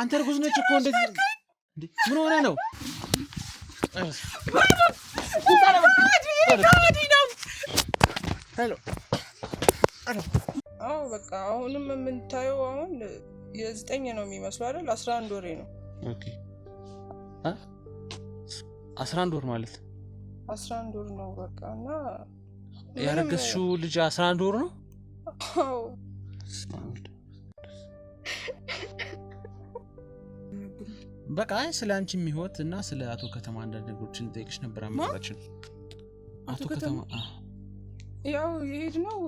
አንተ እርጉዝ ነች እኮ እንደዚህ እንዴ ምን ሆነ ነው ሄሎ አዎ በቃ አሁንም የምንታየው አሁን የ9 ነው የሚመስለው አይደል 11 ወሬ ነው ኦኬ 11 ወር ማለት 11 ወር ነው በቃ እና ያረገዝሽው ልጅ 11 ወር ነው አዎ በቃ ስላንቺም ህይወት እና ስለ አቶ ከተማ አንዳንድ ነገሮችን ጠይቅሽ ነበር አመጣችን አቶ ከተማ ያው ይሄድ ነው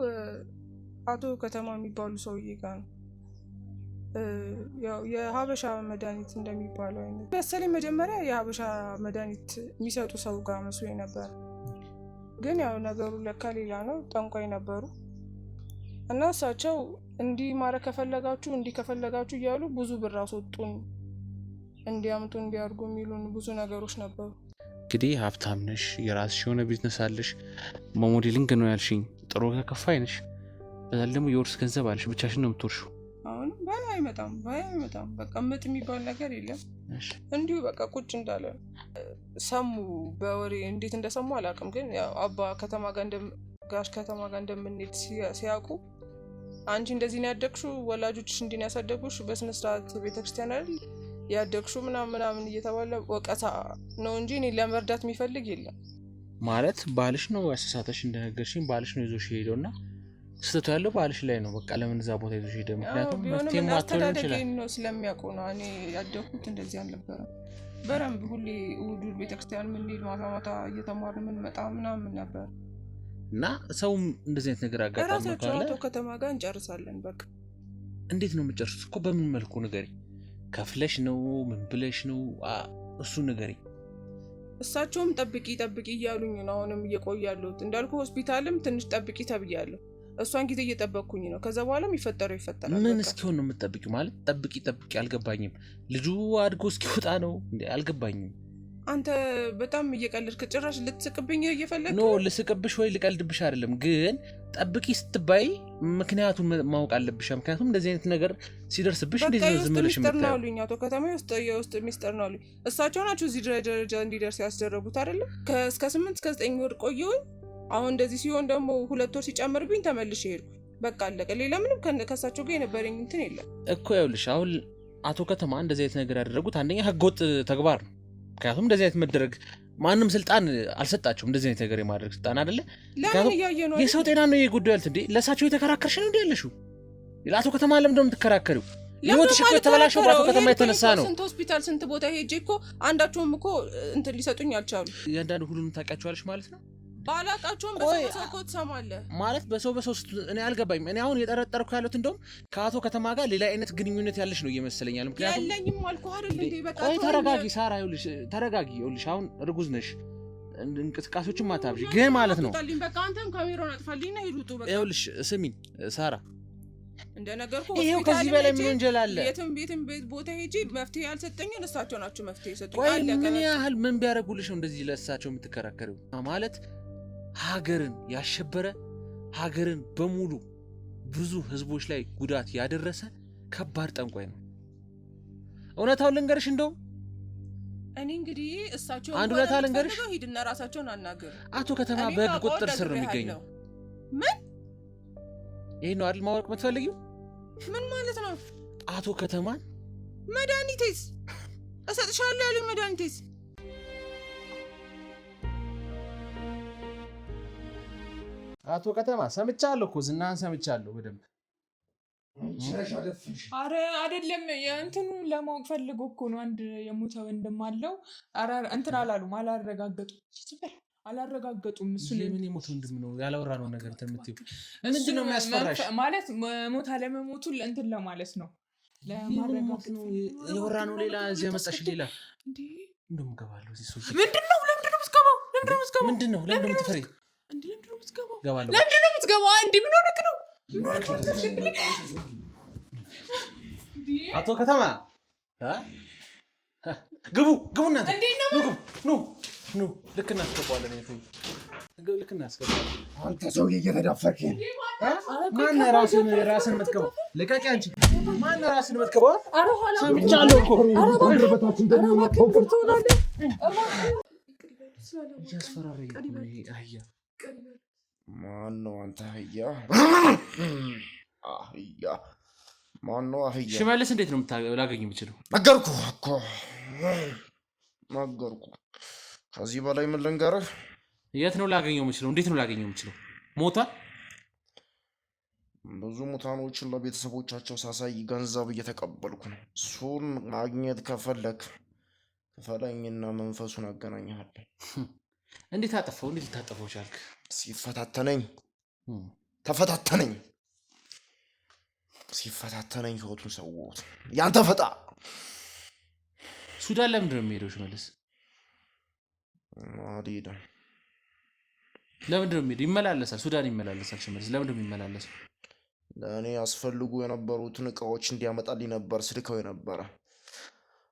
አቶ ከተማ የሚባሉ ሰውዬ ጋር ነው ያው የሀበሻ መድኃኒት እንደሚባለው አይነት መሰለኝ መጀመሪያ የሀበሻ መድኃኒት የሚሰጡ ሰው ጋር መስሎኝ ነበር ግን ያው ነገሩ ለካ ሌላ ነው ጠንቋይ ነበሩ እና እሳቸው እንዲህ ማረግ ከፈለጋችሁ እንዲህ ከፈለጋችሁ እያሉ ብዙ ብር አስወጡን እንዲያምጡ እንዲያርጉ የሚሉን ብዙ ነገሮች ነበሩ እንግዲህ ሀብታም ነሽ የራስሽ የሆነ ቢዝነስ አለሽ በሞዴሊንግ ነው ያልሽኝ ጥሩ ከከፋይ ነሽ በዛ ደግሞ የወርስ ገንዘብ አለሽ ብቻሽን ነው የምትወርሺው አሁን ባይ አይመጣም በቃ ምጥ የሚባል ነገር የለም እንዲሁ በቃ ቁጭ እንዳለ ሰሙ በወሬ እንዴት እንደሰሙ አላውቅም ግን ያው አባ ከተማ ጋር ከተማ ጋር እንደምንሄድ ሲያውቁ አንቺ እንደዚህ ነው ያደግሽው ወላጆችሽ እንዲህ ነው ያሳደጉሽ በስነ ስርዓት ቤተክርስቲያን አይደል ያደግሹ ምናምን እየተባለ ወቀሳ ነው እንጂ እኔ ለመርዳት የሚፈልግ የለም ማለት ባልሽ ነው ያሳሳተሽ እንደነገርሽኝ ባልሽ ነው ይዞሽ ሄደውና ስተቱ ያለው ባልሽ ላይ ነው በቃ ለምን እዛ ቦታ ይዞሽ ሄደ ምክንያቱም መፍትሄ ማጥቶን ይችላል ነው ስለሚያውቁ ነው እኔ ያደግኩት እንደዚህ አልነበረም በረምብ ሁሌ እሑድ ቤተክርስቲያን የምንሄድ ማታ እየተማርን የምንመጣ ምናምን ነበር እና ሰው እንደዚህ አይነት ነገር አጋጣሚ ነው ካለ አቶ ከተማ ጋር እንጨርሳለን በቃ እንዴት ነው የምትጨርሱት እኮ በምን መልኩ ንገሪ ከፍለሽ ነው ምን ብለሽ ነው እሱ ንገሪ እሳቸውም ጠብቂ እያሉኝ ነው አሁንም እየቆያለሁት እንዳልኩ ሆስፒታልም ትንሽ ጠብቂ ተብያለሁ እሷን ጊዜ እየጠበቅኩኝ ነው ከዛ በኋላ ይፈጠራል ምን እስኪሆን ነው የምትጠብቂው ማለት ጠብቂ አልገባኝም ልጁ አድጎ እስኪወጣ ነው እንዴ አልገባኝም አንተ በጣም እየቀለድክ ጭራሽ ልትስቅብኝ እየፈለክ ኖ ልስቅብሽ ወይ ልቀልድብሽ አይደለም ግን ጠብቂ ስትባይ ምክንያቱም ማወቅ አለብሽ ምክንያቱም እንደዚህ አይነት ነገር ሲደርስብሽ እንደዚህ ነው ዝም ብለሽ ምትጠናሉኝ አቶ ከተማ የውስጥ ሚስጥር ነው አሉኝ እሳቸው ናቸው እዚህ ደረጃ እንዲደርስ ያስደረጉት አይደለም እስከ 8 እስከ 9 ወር ቆየሁኝ አሁን እንደዚህ ሲሆን ደግሞ 2 ወር ሲጨምርብኝ ተመልሼ ሄድኩ በቃ አለቀ ሌላ ምንም ከሳቸው ጋር የነበረኝ እንትን የለም እኮ ያውልሽ አሁን አቶ ከተማ እንደዚህ አይነት ነገር ያደረጉት አንደኛ ህገወጥ ተግባር ነው ምክንያቱም እንደዚህ አይነት መደረግ ማንም ስልጣን አልሰጣቸውም እንደዚህ አይነት ነገር የማድረግ ስልጣን አይደለ ለምን ያየ ነው የሰው ጤና ነው የጉዳዩ እንዴ ለሳቸው የተከራከርሽ ነው እንዴ ያለሽው ለአቶ ከተማ ለምን እንደምትከራከሪው ይወጥሽ እኮ የተበላሸው በአቶ ከተማ የተነሳ ነው ስንት ሆስፒታል ስንት ቦታ ሄጄ እኮ አንዳቸውም እኮ እንትን ሊሰጡኝ አልቻሉ ያንዳንዱ ሁሉንም ታውቂያቸዋለሽ ማለት ነው ባላቃቸውም በሰው እኮ ትሰማለህ ማለት በሰው እኔ አልገባኝም እኔ አሁን የጠረጠርኩ ያሉት እንደውም ከአቶ ከተማ ጋር ሌላ አይነት ግንኙነት ያለሽ ነው እየመሰለኛል ምክንያቱም ያለኝም አልኩህ አይደል እንዴ በቃ ተረጋጊ ሳራ ይኸውልሽ አሁን እርጉዝ ነሽ እንቅስቃሴዎችን ማታብጂ ግን ማለት ነው በቃ አንተም ካሜራውን አጥፋልኝና ሂዱት በቃ ይኸውልሽ ስሚኝ ሳራ እንደነገርኩ ይሄው ከዚህ በላይ ምን ወንጀል አለ የትም ቦታ ሄጂ መፍትሄ ያልሰጠኝን እሳቸው ናቸው መፍትሄ ሰጡኝ ቆይ ምን ያህል ምን ቢያደርጉልሽ ነው እንደዚህ ለእሳቸው የምትከራከሪው ማለት ሀገርን ያሸበረ ሀገርን በሙሉ ብዙ ህዝቦች ላይ ጉዳት ያደረሰ ከባድ ጠንቋይ ነው እውነታውን ልንገርሽ እንደው እኔ እንግዲህ እሳቸው አንድ ሁለት ልንገርሽ ሂድና ራሳቸውን አናገሩ አቶ ከተማ በህግ ቁጥጥር ስር ነው የሚገኘው ምን ይሄ ነው አይደል ማወቅ የምትፈልጊው ምን ማለት ነው አቶ ከተማን መድኃኒቴስ እሰጥሻለሁ ያሉኝ መድኃኒቴስ አቶ ከተማ ሰምቻለሁ እኮ ዝናህን ሰምቻለሁ በደንብ አረ አይደለም የእንትኑ ለማወቅ ፈልጎ እኮ ነው አንድ የሞተ ወንድም አለው እንትን አላሉም አላረጋገጡም እሱ ምን የሞተ ወንድም ነው ያላወራ ነው ነገር ተምትዩ ምንድን ነው የሚያስፈራሽ ማለት ሞት አለመሞቱ እንትን ለማለት ነው ለማረጋገጥ ነው ያወራ ነው ሌላ እዚህ ያመጣሽ ሌላ እንዴ እንደም ገባለሁ እዚህ ሶስት ምንድነው ለምንድነው የምትገባው ምንድነው ለምንድነው የምትፈሪ እንዴ ለምንድነው የምትገባው ገባለሁ ለምንድነው የምትገባው እንዴ ምን ሆነክ ነው አቶ ከተማ ግቡ እናንተ ኑ ልክ እናስገባዋለን ልክ እናስገባለን። አንተ ሰውዬ እየተዳፈርክ ማነህ ራስን የምትገባው? ልቀቂ አንቺ። ማነህ ራስን የምትገባው? ሰምቻለሁ እኮ እያስፈራረኝ ነው ይሄ አህያ። ማነው አንተ አህያ? አህያ ማነው አህያ? ሽመልስ እንዴት ነው ላገኝ የምችለው? ነገርኩህ እኮ ነገርኩህ። ከዚህ በላይ ምን ልንገርህ? የት ነው ላገኘው የምችለው? እንዴት ነው ላገኘው የምችለው? ሞቷል? ብዙ ሙታኖችን ለቤተሰቦቻቸው ሳሳይ ገንዘብ እየተቀበልኩ ነው። እሱን ማግኘት ከፈለክ ክፈለኝና መንፈሱን አገናኝሃለሁ። እንዴት አጠፋው? እንዴት ልታጠፋው ቻልክ? ሲፈታተነኝ ተፈታተነኝ። ሲፈታተነኝ ህይወቱን ሰውት። ያንተ ፈጣ ሱዳን ለምንድን ነው የሚሄደው ሽመልስ? አልሄድም። ለምንድን ነው የሚሄደው? ይመላለሳል፣ ሱዳን ይመላለሳል። ሽመልስ ለምንድን ነው የሚመላለሰው? ለእኔ ያስፈልጉ የነበሩትን እቃዎች እንዲያመጣልኝ ነበር ስልከው የነበረ።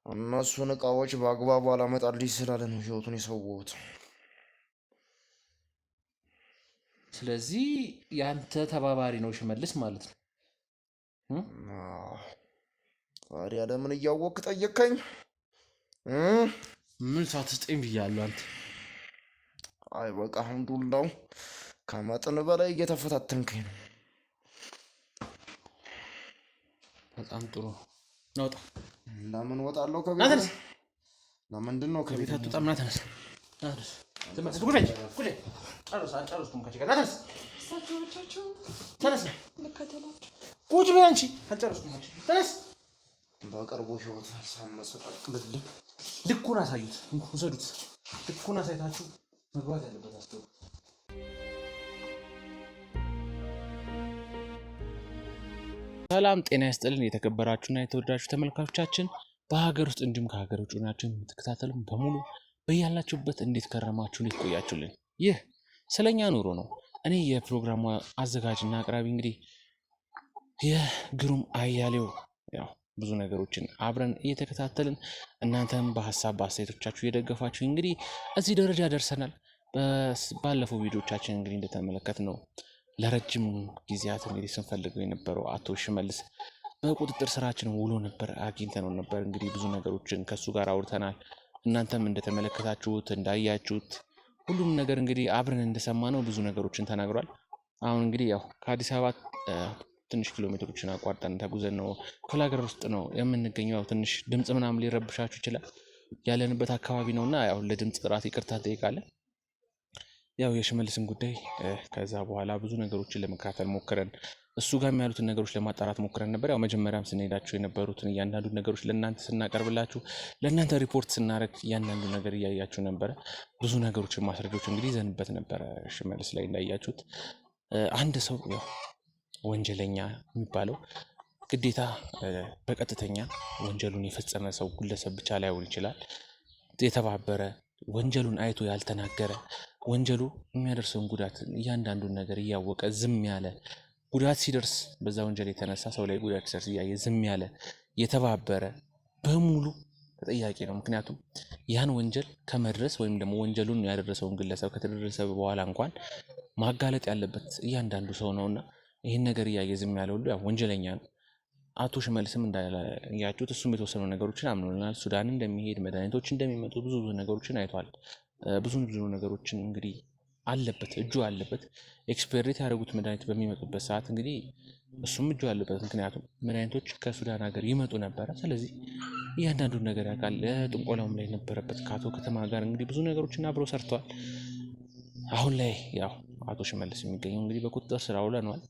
እነሱን እቃዎች በአግባቡ አላመጣልኝ ስላለ ነው ህይወቱን የሰውት። ስለዚህ ያንተ ተባባሪ ነው ሽመልስ ማለት ነው። ታዲያ ለምን እያወቅህ ጠየቀኝ? ምን ሳትስጠኝ ብያለሁ አንተ። አይ በቃ ዱላው ከመጠን በላይ እየተፈታተንከኝ ነው። በጣም ጥሩ ናውጣ። ለምን ወጣለሁ ከቤት? ለምንድን ነው ከቤት አትወጣም? ና ተነስ። ቁጭ በይ አንቺ። አልጨረስኩም። ተነስ። በቅርቡ ህይወት ሳመሰቃቅልልኝ ልኩን አሳዩት፣ ውሰዱት። ልኩን አሳይታችሁ መግባት ያለበት አስገቡ። ሰላም ጤና ይስጥልን። የተከበራችሁና የተወዳችሁ ተመልካቾቻችን በሀገር ውስጥ እንዲሁም ከሀገር ውጭ ናችሁ የምትከታተሉን በሙሉ በያላችሁበት እንዴት ከረማችሁ፣ እንዴት ቆያችሁልን? ይህ ስለኛ ኑሮ ነው። እኔ የፕሮግራሙ አዘጋጅና አቅራቢ እንግዲህ የግሩም አያሌው ያው ብዙ ነገሮችን አብረን እየተከታተልን እናንተም በሀሳብ በአስተያየቶቻችሁ እየደገፋችሁ እንግዲህ እዚህ ደረጃ ደርሰናል። ባለፈው ቪዲዮቻችን እንግዲህ እንደተመለከት ነው ለረጅም ጊዜያት እንግዲህ ስንፈልገው የነበረው አቶ ሽመልስ በቁጥጥር ስራችን ውሎ ነበር፣ አግኝተነው ነበር። እንግዲህ ብዙ ነገሮችን ከሱ ጋር አውርተናል። እናንተም እንደተመለከታችሁት እንዳያችሁት ሁሉም ነገር እንግዲህ አብረን እንደሰማነው ብዙ ነገሮችን ተናግሯል። አሁን እንግዲህ ያው ከአዲስ አበባ ትንሽ ኪሎ ሜትሮችን አቋርጠን ተጉዘን ነው ክፍለ ሀገር ውስጥ ነው የምንገኘው። ያው ትንሽ ድምፅ ምናምን ሊረብሻችሁ ይችላል፣ ያለንበት አካባቢ ነውና ያው ለድምፅ ጥራት ይቅርታ እንጠይቃለን። ያው የሽመልስን ጉዳይ ከዛ በኋላ ብዙ ነገሮችን ለመከታተል ሞክረን እሱ ጋር ያሉትን ነገሮች ለማጣራት ሞክረን ነበር። ያው መጀመሪያም ስንሄዳቸው የነበሩትን እያንዳንዱ ነገሮች ለእናንተ ስናቀርብላችሁ ለእናንተ ሪፖርት ስናደርግ እያንዳንዱ ነገር እያያችሁ ነበረ። ብዙ ነገሮችን ማስረጃዎች እንግዲህ ይዘንበት ነበረ። ሽመልስ ላይ እንዳያችሁት አንድ ሰው ያው ወንጀለኛ የሚባለው ግዴታ በቀጥተኛ ወንጀሉን የፈጸመ ሰው ግለሰብ ብቻ ላይሆን ይችላል። የተባበረ ወንጀሉን አይቶ ያልተናገረ ወንጀሉ የሚያደርሰውን ጉዳት እያንዳንዱን ነገር እያወቀ ዝም ያለ ጉዳት ሲደርስ በዛ ወንጀል የተነሳ ሰው ላይ ጉዳት ሲደርስ እያየ ዝም ያለ የተባበረ በሙሉ ተጠያቂ ነው። ምክንያቱም ያን ወንጀል ከመድረስ ወይም ደግሞ ወንጀሉን ያደረሰውን ግለሰብ ከተደረሰ በኋላ እንኳን ማጋለጥ ያለበት እያንዳንዱ ሰው ነውና ይህን ነገር እያየ ዝም ያለ ሁሉ ያው ወንጀለኛ ነው። አቶ ሽመልስም እንዳያችሁት እሱም የተወሰኑ ነገሮችን አምኖልናል። ሱዳን እንደሚሄድ መድኃኒቶች እንደሚመጡ ብዙ ነገሮችን አይቷል። ብዙ ነገሮችን እንግዲህ አለበት፣ እጁ አለበት። ኤክስፐሪት ያደረጉት መድኃኒት በሚመጡበት ሰዓት እንግዲህ እሱም እጁ አለበት። ምክንያቱም መድኃኒቶች ከሱዳን ሀገር ይመጡ ነበረ። ስለዚህ እያንዳንዱን ነገር ያውቃል። ጥንቆላውም ላይ ነበረበት። ከአቶ ከተማ ጋር እንግዲህ ብዙ ነገሮችን አብረው ሰርተዋል። አሁን ላይ ያው አቶ ሽመልስ የሚገኘው እንግዲህ በቁጥጥር ስር ውለነዋል።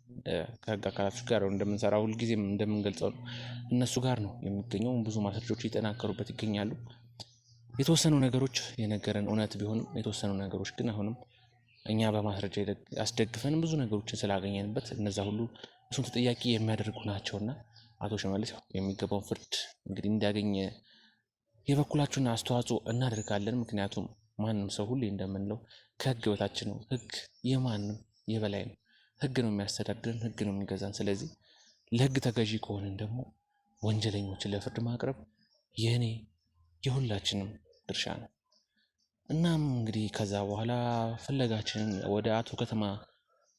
ከህግ አካላቶች ጋር እንደምንሰራ ሁልጊዜም እንደምንገልጸው ነው፣ እነሱ ጋር ነው የሚገኘው። ብዙ ማስረጃዎች እየጠናከሩበት ይገኛሉ። የተወሰኑ ነገሮች የነገረን እውነት ቢሆንም የተወሰኑ ነገሮች ግን አሁንም እኛ በማስረጃ አስደግፈን ብዙ ነገሮችን ስላገኘንበት እነዛ ሁሉ እሱን ተጠያቂ የሚያደርጉ ናቸውና አቶ ሽመልስ የሚገባውን ፍርድ እንግዲህ እንዲያገኝ የበኩላችሁን አስተዋጽኦ እናደርጋለን። ምክንያቱም ማንም ሰው ሁሌ እንደምንለው ከህግ በታች ነው። ህግ የማንም የበላይ ነው። ህግ ነው የሚያስተዳድረን፣ ህግ ነው የሚገዛን። ስለዚህ ለህግ ተገዢ ከሆንን ደግሞ ወንጀለኞችን ለፍርድ ማቅረብ የእኔ የሁላችንም ድርሻ ነው። እናም እንግዲህ ከዛ በኋላ ፍለጋችንን ወደ አቶ ከተማ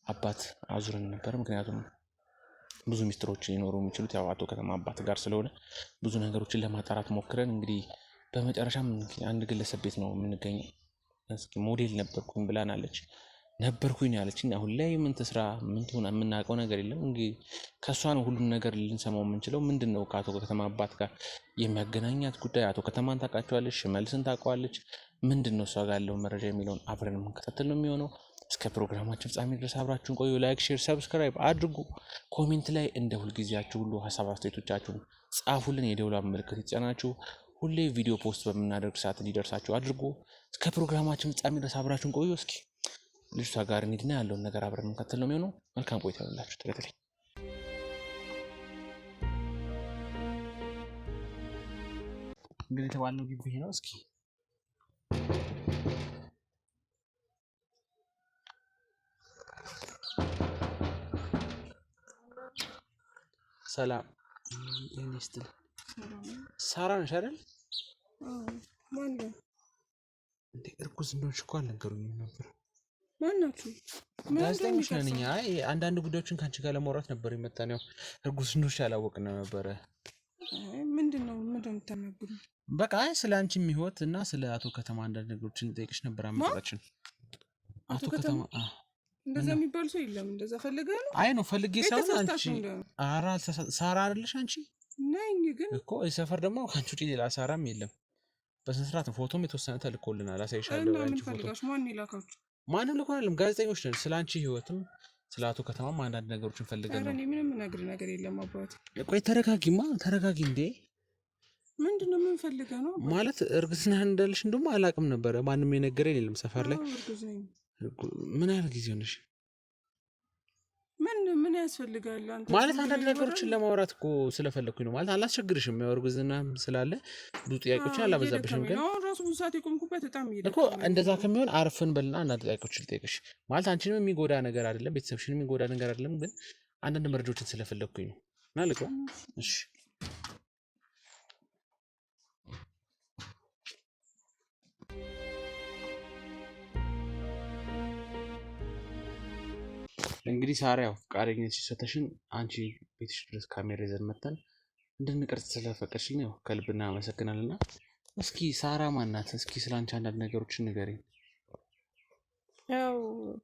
አባት አዙረን ነበር። ምክንያቱም ብዙ ሚስጥሮች ሊኖሩ የሚችሉት ያው አቶ ከተማ አባት ጋር ስለሆነ ብዙ ነገሮችን ለማጣራት ሞክረን እንግዲህ በመጨረሻም አንድ ግለሰብ ቤት ነው የምንገኘው። እስኪ ሞዴል ነበርኩኝ ብላናለች። ነበርኩኝ ያለችኝ አሁን ላይ ምን ትስራ ምን ትሆን የምናውቀው ነገር የለም። እንግዲህ ከእሷ ነው ሁሉም ነገር ልንሰማው የምንችለው። ምንድን ነው ከአቶ ከተማ አባት ጋር የሚያገናኛት ጉዳይ? አቶ ከተማን ታውቃቸዋለች? ሽመልስን ታውቀዋለች? ምንድን ነው እሷ ጋር ያለው መረጃ የሚለውን አብረን የምንከታተል ነው የሚሆነው። እስከ ፕሮግራማችን ፍጻሜ ድረስ አብራችሁን ቆዩ። ላይክ፣ ሼር፣ ሰብስክራይብ አድርጉ። ኮሜንት ላይ እንደ ሁልጊዜያችሁ ሁሉ ሀሳብ አስተያየቶቻችሁን ጻፉልን። የደውሏን ምልክት ይጫናችሁ ሁሌ ቪዲዮ ፖስት በምናደርግ ሰዓት እንዲደርሳችሁ አድርጉ። እስከ ፕሮግራማችን ፍጻሜ ድረስ አብራችሁን ቆዩ። እስኪ ልጅቷ ጋር እንሂድና ያለውን ነገር አብረን የምንከተል ነው የሚሆነው። መልካም ቆይታ ይሁንላችሁ። ተከታተሉኝ። እንግዲህ የተባለው ግቢ ይሄ ነው። እስኪ ሰላም ይስጥል። ሳራ ነሽ አይደል? ማነው? እንዴ እርጉዝ እንደሆንሽ እኮ አልነገሩኝም ነበር። ማናችሁ? ጋዜጠኞች ነን እኛ። አንዳንድ ጉዳዮችን ከአንቺ ጋር ለማውራት ነበር የመጣን። ያው እርጉዝ እንደሆንሽ አላወቅንም ነበረ። ምንድን ነው የምትናገሩት? በቃ ስለ አንቺም ህይወት እና ስለ አቶ ከተማ አንዳንድ ነገሮችን ጠይቅሽ ነበር። አመጣጣችን አቶ ከተማ እንደዛ የሚባል ሰው የለም። እንደዛ ፈልገህ ነው? አይ ነው ፈልጌ ሳይሆን አንቺ አራ ሳራ አይደለሽ አንቺ? ነኝ ግን እኮ ሰፈር ደግሞ ከአንቺ ውጪ ሌላ ሳራም የለም። በስነ ስርዓት ፎቶም የተወሰነ ተልኮልናል። አሳይሻለሁ። አንቺ ፈልጋችሁ ማን ይላካችሁ? ማንም ልኮ አይደለም፣ ጋዜጠኞች ነን። ስለ አንቺ ህይወትም ስለ አቶ ከተማም አንዳንድ ነገሮችን ፈልገን ነው። እኔ ምንም ነገር ነገር የለም አባት። ቆይ ተረጋጊማ፣ ተረጋጊ እንዴ። ምንድን ነው የምንፈልገው ነው? ማለት እርግዝና እንዳለሽ እንደውም አላውቅም ነበረ። ማንም የነገረኝ የለም ሰፈር ላይ። ምን ያህል ጊዜ ሆነሽ? ምን ያስፈልጋል? አንተ ማለት አንዳንድ ነገሮችን ለማውራት እኮ ስለፈለኩኝ ነው። ማለት አላስቸግርሽም። ያው እርግዝና ስላለ ብዙ ጥያቄዎችን አላበዛብሽም። ግን አሁን ራሱ ብዙ ሰዓት የቆምኩበት በጣም እኮ እንደዛ ከሚሆን አርፈን በልና አንዳንድ ጥያቄዎችን ልጠይቅሽ። ማለት አንቺንም የሚጎዳ ነገር አይደለም፣ ቤተሰብሽንም የሚጎዳ ነገር አይደለም። ግን አንዳንድ መረጃዎችን ስለፈለኩኝ ነው። እና ልቆ እሺ እንግዲህ ሳራ ያው ፈቃደኝነት ሲሰጠሽን አንቺ ቤትሽ ድረስ ካሜራ ይዘን መተን እንድንቀርጽ ስለፈቀድሽኝ ያው ከልብ እናመሰግናለን። እና እስኪ ሳራ ማናት? እስኪ ስላንቺ አንዳንድ ነገሮችን ንገሪኝ። ያው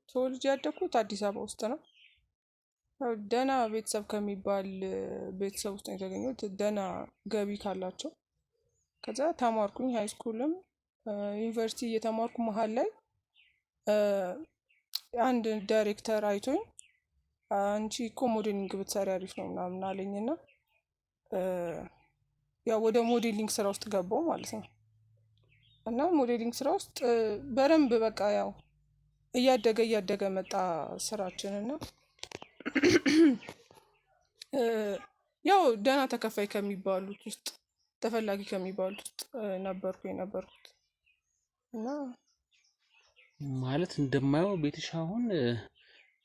ተወልጄ ያደግኩት አዲስ አበባ ውስጥ ነው። ያው ደህና ቤተሰብ ከሚባል ቤተሰብ ውስጥ ነው የተገኘሁት። ደህና ገቢ ካላቸው። ከዛ ተማርኩኝ፣ ሃይ ስኩልም ዩኒቨርሲቲ እየተማርኩ መሀል ላይ አንድ ዳይሬክተር አይቶኝ አንቺ እኮ ሞዴሊንግ ብትሰሪ አሪፍ ነው ምናምን አለኝና ያው ወደ ሞዴሊንግ ስራ ውስጥ ገባሁ ማለት ነው። እና ሞዴሊንግ ስራ ውስጥ በደንብ በቃ ያው እያደገ መጣ ስራችን እና ያው ደህና ተከፋይ ከሚባሉት ውስጥ ተፈላጊ ከሚባሉት ውስጥ ነበርኩት እና ማለት እንደማየው ቤትሽ አሁን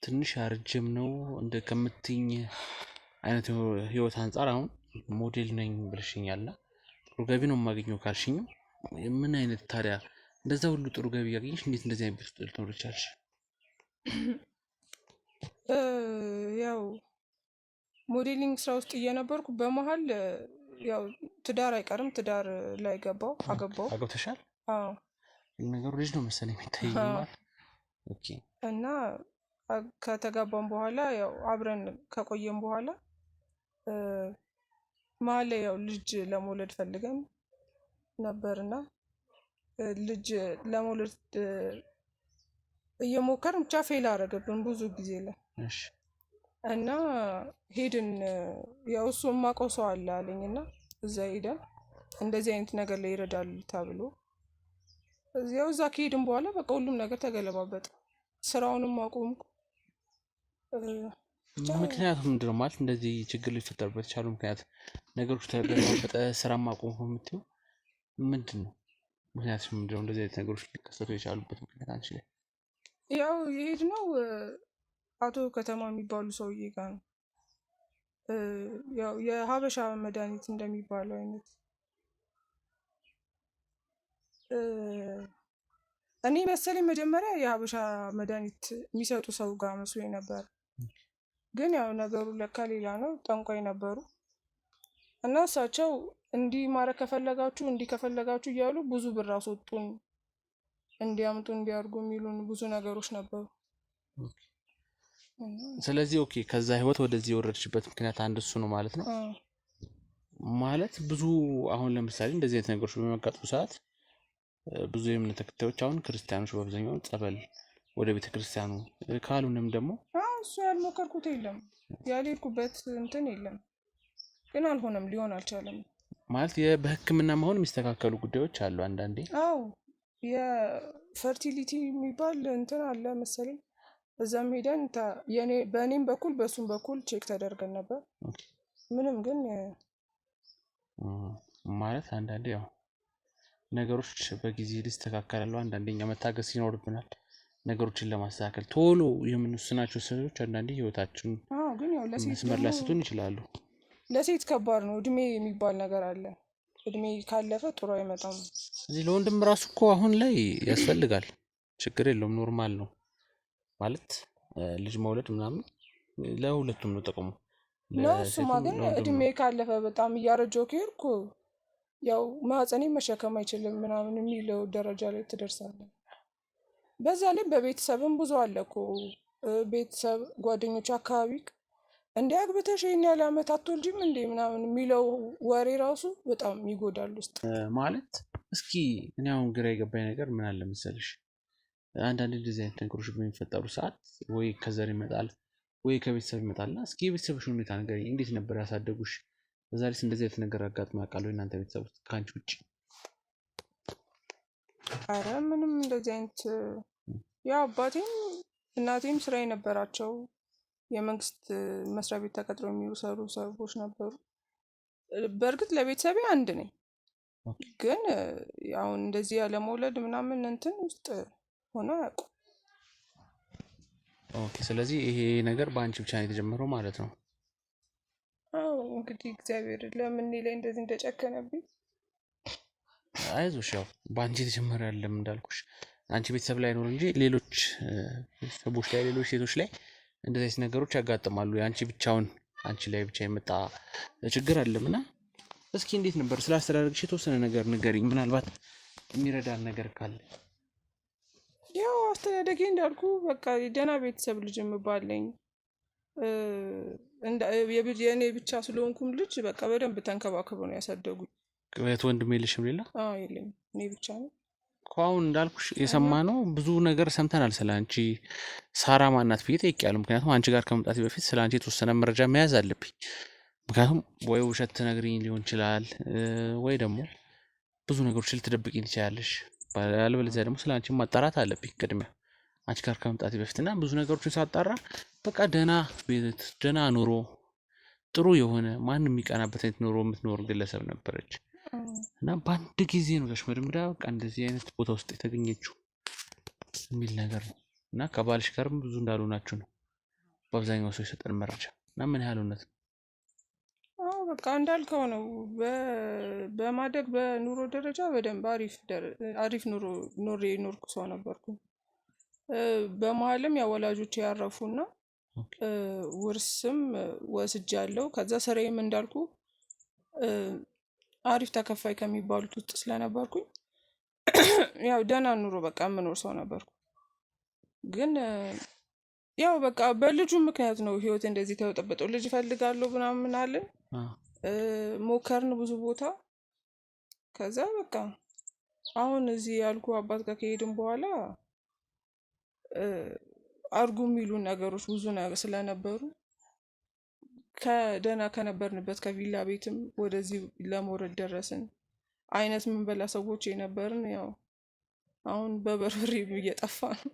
ትንሽ አርጅም ነው እንደ ከምትኝ አይነት ህይወት አንጻር አሁን ሞዴል ነኝ ብለሽኛልና ጥሩ ገቢ ነው የማገኘው ካልሽኝም ምን አይነት ታዲያ እንደዛ ሁሉ ጥሩ ገቢ ያገኘሽ እንዴት እንደዚህ አይነት ቤት ውስጥ ልትኖር ቻልሽ? ያው ሞዴሊንግ ስራ ውስጥ እየነበርኩ በመሀል ያው ትዳር አይቀርም፣ ትዳር ላይ አገባው። አግብተሻል? አዎ ነገሩ ልጅ ነው መሰለኝ የሚታየኝ። ኦኬ። እና ከተጋባን በኋላ ያው አብረን ከቆየን በኋላ መሀል ላይ ያው ልጅ ለመውለድ ፈልገን ነበርና ልጅ ለመውለድ እየሞከርን ብቻ ፌል አደረገብን ብዙ ጊዜ ላይ። እሺ። እና ሄድን። ያው እሱ የማውቀው ሰው አለ አለኝ እና እዛ ሄደን እንደዚህ አይነት ነገር ላይ ይረዳል ተብሎ ያው እዛ ከሄድን በኋላ በቃ ሁሉም ነገር ተገለባበጠ። ስራውንም አቆምኩ። ምክንያቱም ምንድን ነው ማለት እንደዚህ ችግር ሊፈጠርበት የቻሉ ምክንያት ነገሮች ተገለባበጠ ስራም አቆምኩ የምትይው ምንድን ነው? ምክንያቱም ምንድን ነው እንደዚህ አይነት ነገሮች ሊከሰቱ የቻሉበት ምክንያት አንቺ ላይ? ያው የሄድነው አቶ ከተማ የሚባሉ ሰውዬ ጋር ነው። ያው የሀበሻ መድኃኒት እንደሚባለው አይነት እኔ መሰለኝ መጀመሪያ የሀበሻ መድኃኒት የሚሰጡ ሰው ጋር መስሎኝ ነበር። ግን ያው ነገሩ ለካ ሌላ ነው። ጠንቋይ ነበሩ እና እሳቸው እንዲህ ማድረግ ከፈለጋችሁ እንዲህ ከፈለጋችሁ እያሉ ብዙ ብር አስወጡን፣ እንዲያምጡ እንዲያርጉ የሚሉን ብዙ ነገሮች ነበሩ። ስለዚህ ኦኬ፣ ከዛ ህይወት ወደዚህ የወረድሽበት ምክንያት አንድ እሱ ነው ማለት ነው። ማለት ብዙ አሁን ለምሳሌ እንደዚህ አይነት ነገሮች በሚያጋጥሙ ሰዓት ብዙ የእምነት ተከታዮች አሁን ክርስቲያኖች በአብዛኛው ጸበል ወደ ቤተ ክርስቲያኑ ካሉንም ደግሞ እሱ ያልሞከርኩት የለም ያልሄድኩበት እንትን የለም፣ ግን አልሆነም፣ ሊሆን አልቻለም። ማለት በህክምና መሆን የሚስተካከሉ ጉዳዮች አሉ አንዳንዴ። አዎ የፈርቲሊቲ የሚባል እንትን አለ መሰለኝ። እዛም ሄደን በእኔም በኩል በሱም በኩል ቼክ ተደርገን ነበር። ምንም ግን ማለት አንዳንዴ ያው ነገሮች በጊዜ ሊስተካከላሉ። አንዳንዴ እኛ መታገስ ይኖርብናል ነገሮችን ለማስተካከል። ቶሎ የምንወስናቸው ሰዎች አንዳንዴ ህይወታችን ግን ያው መስመር ሊያስቱን ይችላሉ። ለሴት ከባድ ነው። እድሜ የሚባል ነገር አለ። እድሜ ካለፈ ጥሩ አይመጣም። እዚህ ለወንድም ራሱ እኮ አሁን ላይ ያስፈልጋል። ችግር የለውም፣ ኖርማል ነው ማለት ልጅ መውለድ ምናምን ለሁለቱም ነው ጥቅሙ ነው። እሱማ ግን እድሜ ካለፈ በጣም እያረጀው ከሄድኩ ያው ማህፀኔ መሸከም አይችልም ምናምን የሚለው ደረጃ ላይ ትደርሳለህ። በዛ ላይ በቤተሰብም ብዙ አለ እኮ ቤተሰብ ጓደኞች አካባቢ እንዲ አግብተሽ ይሄን ያህል ዓመት አትወልጂም እንዴ ምናምን የሚለው ወሬ ራሱ በጣም ይጎዳል ውስጥ ማለት። እስኪ እኔ አሁን ግራ የገባኝ ነገር ምን አለ መሰለሽ፣ አንዳንድ እንደዚህ አይነት ነገሮች በሚፈጠሩ ሰዓት ወይ ከዘር ይመጣል ወይ ከቤተሰብ ይመጣልና እስኪ የቤተሰብሽ ሁኔታ ንገሪኝ። እንዴት ነበር ያሳደጉሽ? በዛ ላይ እንደዚህ አይነት ነገር አጋጥሞ ያውቃል ወይ እናንተ ቤተሰብ ውስጥ ከአንቺ ውጭ? አረ ምንም እንደዚህ አይነት ያው አባቴም እናቴም ስራ የነበራቸው የመንግስት መስሪያ ቤት ተቀጥረው የሚሰሩ ሰዎች ነበሩ። በእርግጥ ለቤተሰቤ አንድ ነኝ፣ ግን አሁን እንደዚህ ያለመውለድ ምናምን እንትን ውስጥ ሆነ አያውቁም። ኦኬ፣ ስለዚህ ይሄ ነገር በአንቺ ብቻ ነው የተጀመረው ማለት ነው? አዎ እንግዲህ እግዚአብሔር ለምን እኔ ላይ እንደዚህ እንደጨከነብኝ። አይዞሽ፣ ያው በአንቺ የተጀመረ ያለም እንዳልኩሽ አንቺ ቤተሰብ ላይ ኖር እንጂ ሌሎች ሰዎች ላይ ሌሎች ሴቶች ላይ እንደዚህ አይነት ነገሮች ያጋጥማሉ። የአንቺ ብቻውን አንቺ ላይ ብቻ የመጣ ችግር አለምና እስኪ እንዴት ነበር ስላስተዳደግሽ የተወሰነ ነገር ንገሪኝ፣ ምናልባት የሚረዳን ነገር ካለ። ያው አስተዳደጌ እንዳልኩ በቃ የደህና ቤተሰብ ልጅ የምባለኝ የእኔ ብቻ ስለሆንኩም ልጅ በቃ በደንብ ተንከባክበው ነው ያሳደጉኝ። እህት ወንድም የለሽም ሌላ? የለኝም፣ እኔ ብቻ ነው። አሁን እንዳልኩሽ የሰማነው ብዙ ነገር ሰምተናል ስለ አንቺ። ሳራ ማናት ብዬ ጠይቄያለሁ። ምክንያቱም አንቺ ጋር ከመምጣቴ በፊት ስለ አንቺ የተወሰነ መረጃ መያዝ አለብኝ። ምክንያቱም ወይ ውሸት ትነግሪኝ ሊሆን ይችላል ወይ ደግሞ ብዙ ነገሮች ልትደብቂኝ ትችላለሽ። ያለበለዚያ ደግሞ ስለ አንቺ ማጣራት አለብኝ ቅድሚያ አንቺ ጋር ከመምጣቴ በፊትና ብዙ ነገሮችን ሳጣራ በቃ ደህና ቤት፣ ደህና ኑሮ፣ ጥሩ የሆነ ማንም የሚቀናበት አይነት ኑሮ የምትኖር ግለሰብ ነበረች እና በአንድ ጊዜ ነው ተሽመድምዳ በቃ እንደዚህ አይነት ቦታ ውስጥ የተገኘችው የሚል ነገር ነው። እና ከባልሽ ጋርም ብዙ እንዳልሆናችሁ ነው በአብዛኛው ሰው የሰጠን መረጃ። እና ምን ያህል እውነት ነው? በቃ እንዳልከው ነው። በማደግ በኑሮ ደረጃ በደንብ አሪፍ ኑሮ ኖሬ የኖርኩ ሰው ነበርኩ። በመሀልም ያው ወላጆቼ ያረፉና ውርስም ወስጃለሁ። ከዛ ስራዬም እንዳልኩ አሪፍ ተከፋይ ከሚባሉት ውስጥ ስለነበርኩኝ ያው ደህና ኑሮ በቃ የምኖር ሰው ነበርኩ። ግን ያው በቃ በልጁ ምክንያት ነው ህይወት እንደዚህ ተበጠበጠው። ልጅ እፈልጋለሁ ምናምን አለን፣ ሞከርን ብዙ ቦታ። ከዛ በቃ አሁን እዚህ ያልኩ አባት ጋር ከሄድን በኋላ አርጉ የሚሉን ነገሮች ብዙ ስለነበሩ ከደህና ከነበርንበት ከቪላ ቤትም ወደዚህ ለመውረድ ደረስን። አይነት ምንበላ ሰዎች የነበርን ያው አሁን በበርበሬ እየጠፋ ነው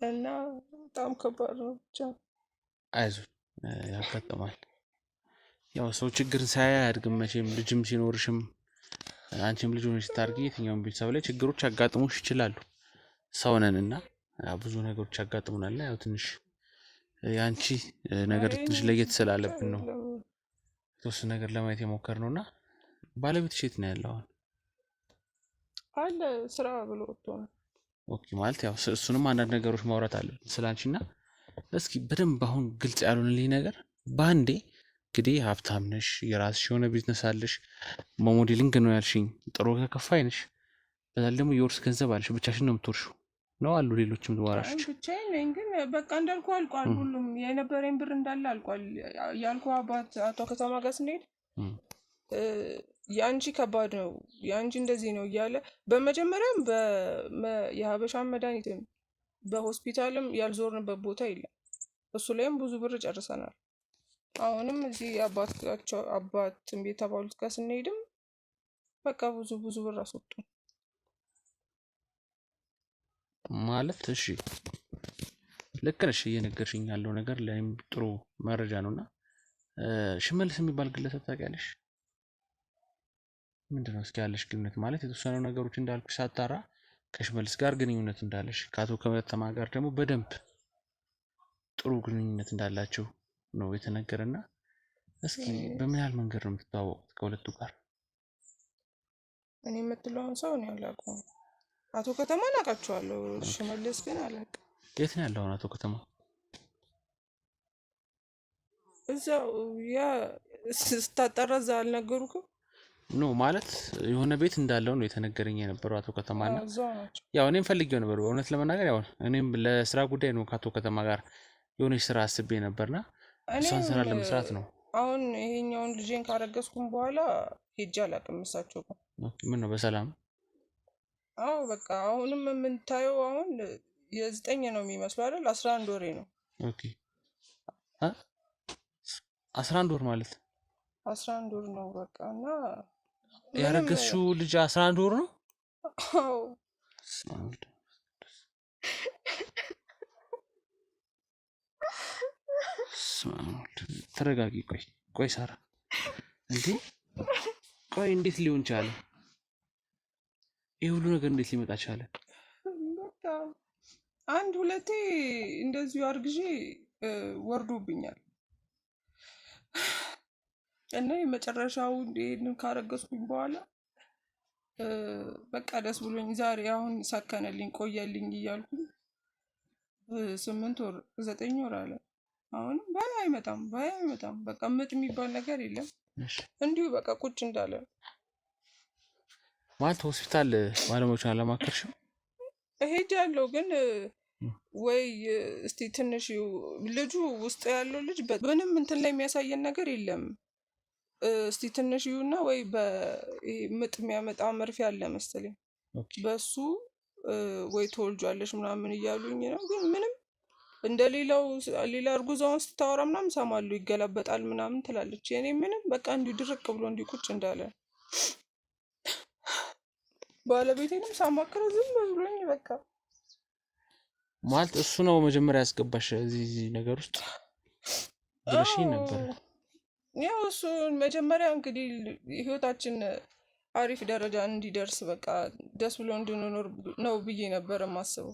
እና በጣም ከባድ ነው። ብቻ አይዞህ፣ ያጋጥማል። ያው ሰው ችግርን ሳያይ አያድግም መቼም። ልጅም ሲኖርሽም አንቺም ልጅ ሆነሽ ስታድጊ የትኛውም ቤተሰብ ላይ ችግሮች ያጋጥሙሽ ይችላሉ። ሰው ነን እና ብዙ ነገሮች ያጋጥሙናል። ያው ትንሽ የአንቺ ነገር ትንሽ ለየት ስላለብን ነው የተወሰነ ነገር ለማየት የሞከርነው። እና ባለቤትሽ የት ነው ያለው አሁን? አለ ስራ ብሎ ወጥቶ ነው። ኦኬ ማለት ያው እሱንም አንዳንድ ነገሮች ማውራት አለ ስላንቺና እስኪ በደንብ አሁን ግልጽ ያልሆነልኝ ነገር በአንዴ እንግዲህ ሀብታም ነሽ፣ የራስሽ የሆነ ቢዝነስ አለሽ፣ በሞዴሊንግ ነው ያልሽኝ፣ ጥሩ ተከፋይ ነሽ፣ በዛ ላይ ደግሞ የውርስ ገንዘብ አለሽ። ብቻሽን ነው የምትወርሺው ነው አሉ ሌሎችም ተዋራሾች? ብቻዬን ነኝ፣ ግን በቃ እንዳልኩ አልቋል። ሁሉም የነበረኝ ብር እንዳለ አልቋል። ያልኩ አባት አቶ ከተማ ጋር ስንሄድ የአንቺ ከባድ ነው የአንቺ እንደዚህ ነው እያለ በመጀመሪያም የሀበሻን መድኃኒትም በሆስፒታልም ያልዞርንበት ቦታ የለም። እሱ ላይም ብዙ ብር ጨርሰናል። አሁንም እዚህ አባትም የተባሉት ጋር ስንሄድም በቃ ብዙ ብር አስወጡ ማለት። እሺ ልክ ነሽ፣ እየነገርሽኝ ያለው ነገር ለእኔም ጥሩ መረጃ ነው። እና ሽመልስ የሚባል ግለሰብ ታውቂያለሽ? ምንድን ነው እስኪ ያለሽ ግንኙነት? ማለት የተወሰኑ ነገሮች እንዳልኩሽ ሳጣራ ከሽመልስ ጋር ግንኙነት እንዳለሽ፣ ከአቶ ከተማ ጋር ደግሞ በደንብ ጥሩ ግንኙነት እንዳላቸው ነው የተነገረና እስኪ በምን ያህል መንገድ ነው የምትተዋወቁት ከሁለቱ ጋር? እኔ የምትለውን ሰው እኔ አላውቀውም። አቶ ከተማን አውቃቸዋለሁ፣ ሽመልስ ግን አላውቅም። የት ነው ያለው አቶ ከተማ? እዛው ያ ስታጠራ እዛ አልነገሩክም? ኖ ማለት የሆነ ቤት እንዳለው ነው የተነገረኝ የነበረው አቶ ከተማና እዛው ናቸው። ያው እኔም ፈልጌው ነበር እውነት ለመናገር ያው እኔም ለስራ ጉዳይ ነው ከአቶ ከተማ ጋር የሆነች ስራ አስቤ ነበርና እሷን ስራ ለመስራት ነው። አሁን ይሄኛውን ልጄን ካረገዝኩም በኋላ ሄጄ አላውቅም እሳቸው ጋር። ምን ነው በሰላም? አዎ በቃ አሁንም የምንታየው አሁን የ9 ነው የሚመስለው አይደል? 11 ወሬ ነው። ኦኬ 11 ወር ማለት 11 ወር ነው በቃ። እና ያረገዝሽው ልጅ 11 ወር ነው? አዎ ተረጋጊ። ቆይ ሳራ እንዴ ቆይ እንዴት ሊሆን ቻለ? ይህ ሁሉ ነገር እንዴት ሊመጣ ቻለ? በቃ አንድ ሁለቴ እንደዚሁ አርግዤ ወርዶብኛል እና የመጨረሻው ይሄንን ካረገዝኩኝ በኋላ በቃ ደስ ብሎኝ ዛሬ አሁን ሰከነልኝ ቆየልኝ እያልኩኝ 8 ወር 9 ወር አለ። አሁንም ባይ አይመጣም በቃ ምጥ የሚባል ነገር የለም። እንዲሁ በቃ ቁጭ እንዳለ ማለት ሆስፒታል ባለሙያዎችን አላማከርሽም? እሄዳለሁ ግን ወይ እስቲ ትንሽ ልጁ ውስጥ ያለው ልጅ ምንም እንትን ላይ የሚያሳየን ነገር የለም። እስቲ ትንሽ ይሁና ወይ በምጥ የሚያመጣ መርፌ አለ መሰለኝ በሱ ወይ ተወልጇለሽ ምናምን እያሉኝ ነው። ግን ምንም ሌላ እርጉዛውን ስታወራ ምናምን ሰማለሁ ይገላበጣል ምናምን ትላለች። የኔ ምንም በቃ እንዲሁ ድርቅ ብሎ እንዲሁ ቁጭ እንዳለ ባለቤቴንም ሳማክረው ዝም ብሎኝ በቃ ማለት እሱ ነው መጀመሪያ ያስገባሽ እዚህ ነገር ውስጥ ብለሽኝ ነበር። ያው እሱ መጀመሪያ እንግዲህ ህይወታችን አሪፍ ደረጃ እንዲደርስ በቃ ደስ ብሎ እንድንኖር ነው ብዬ ነበር የማስበው።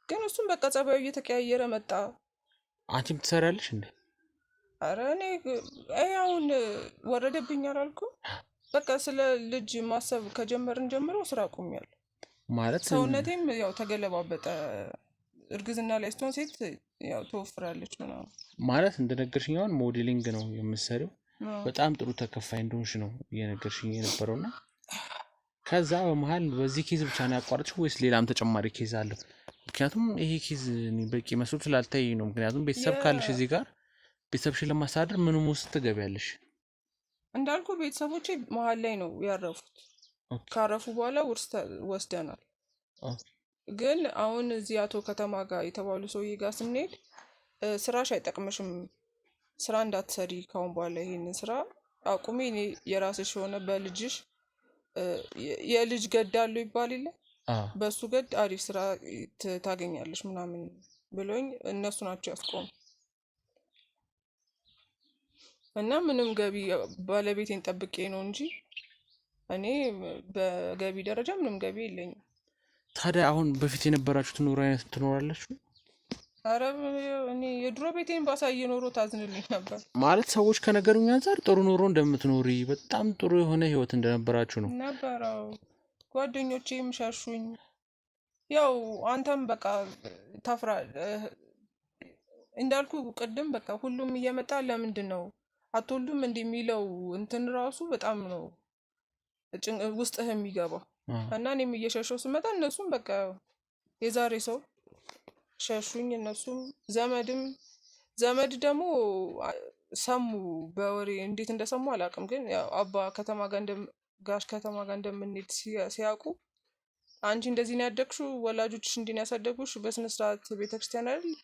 ግን እሱም በቃ ጸባዩ እየተቀያየረ መጣ። አንቺም ትሰሪያለሽ እንዴ? አረ እኔ አሁን ወረደብኝ አላልኩም። በቃ ስለ ልጅ ማሰብ ከጀመርን ጀምሮ ስራ ቆሚያለሁ። ማለት ሰውነቴም ያው ተገለባበጠ። እርግዝና ላይ ስትሆን ሴት ያው ትወፍራለች ምናምን። ማለት እንደነገርሽኝ አሁን ሞዴሊንግ ነው የምትሰሪው፣ በጣም ጥሩ ተከፋይ እንደሆንሽ ነው እየነገርሽኝ የነበረውና ከዛ በመሀል በዚህ ኬዝ ብቻ ነው ያቋረጥሽው ወይስ ሌላም ተጨማሪ ኬዝ አለው? ምክንያቱም ይሄ ኬዝ በቂ መስሎ ስላልታየኝ ነው። ምክንያቱም ቤተሰብ ካለሽ እዚህ ጋር ቤተሰብሽን ለማስተዳደር ምንም ውስጥ ትገቢያለሽ። እንዳልኩ ቤተሰቦቼ መሀል ላይ ነው ያረፉት። ካረፉ በኋላ ውርስ ወስደናል። ግን አሁን እዚህ አቶ ከተማ ጋር የተባሉ ሰውዬ ጋር ስንሄድ ስራሽ አይጠቅምሽም፣ ስራ እንዳትሰሪ ካሁን በኋላ ይሄንን ስራ አቁሚ፣ እኔ የራስሽ የሆነ በልጅሽ የልጅ ገድ አለው ይባል የለ በሱ ገድ አሪፍ ስራ ታገኛለሽ ምናምን ብሎኝ እነሱ ናቸው ያስቆሙ እና ምንም ገቢ ባለቤቴን ጠብቄ ነው እንጂ እኔ በገቢ ደረጃ ምንም ገቢ የለኝም። ታዲያ አሁን በፊት የነበራችሁት ኑሮ አይነት ትኖራላችሁ? አረ እኔ የድሮ ቤቴን ባሳየ ኖሮ ታዝንልኝ ነበር። ማለት ሰዎች ከነገሩኝ አንፃር ጥሩ ኑሮ እንደምትኖሪ በጣም ጥሩ የሆነ ህይወት እንደነበራችሁ ነው ነበረው። ጓደኞቼም ሸሹኝ። ያው አንተም በቃ ታፍራ እንዳልኩ ቅድም በቃ ሁሉም እየመጣ ለምንድን ነው አትወልዱም እንደሚለው እንትን ራሱ በጣም ነው ውስጥህ የሚገባው እና እኔም እየሸሸው ስመጣ እነሱም በቃ የዛሬ ሰው ሸሹኝ። እነሱም ዘመድ ደግሞ ሰሙ በወሬ እንዴት እንደሰሙ አላውቅም፣ ግን ያው አባ ከተማ ጋር ጋሽ ከተማ ጋር እንደምንሄድ ሲያውቁ አንቺ እንደዚህ ነው ያደግሽው፣ ወላጆችሽ እንዲህ ነው ያሳደጉሽ፣ በስነ ስርዓት ቤተክርስቲያን አይደል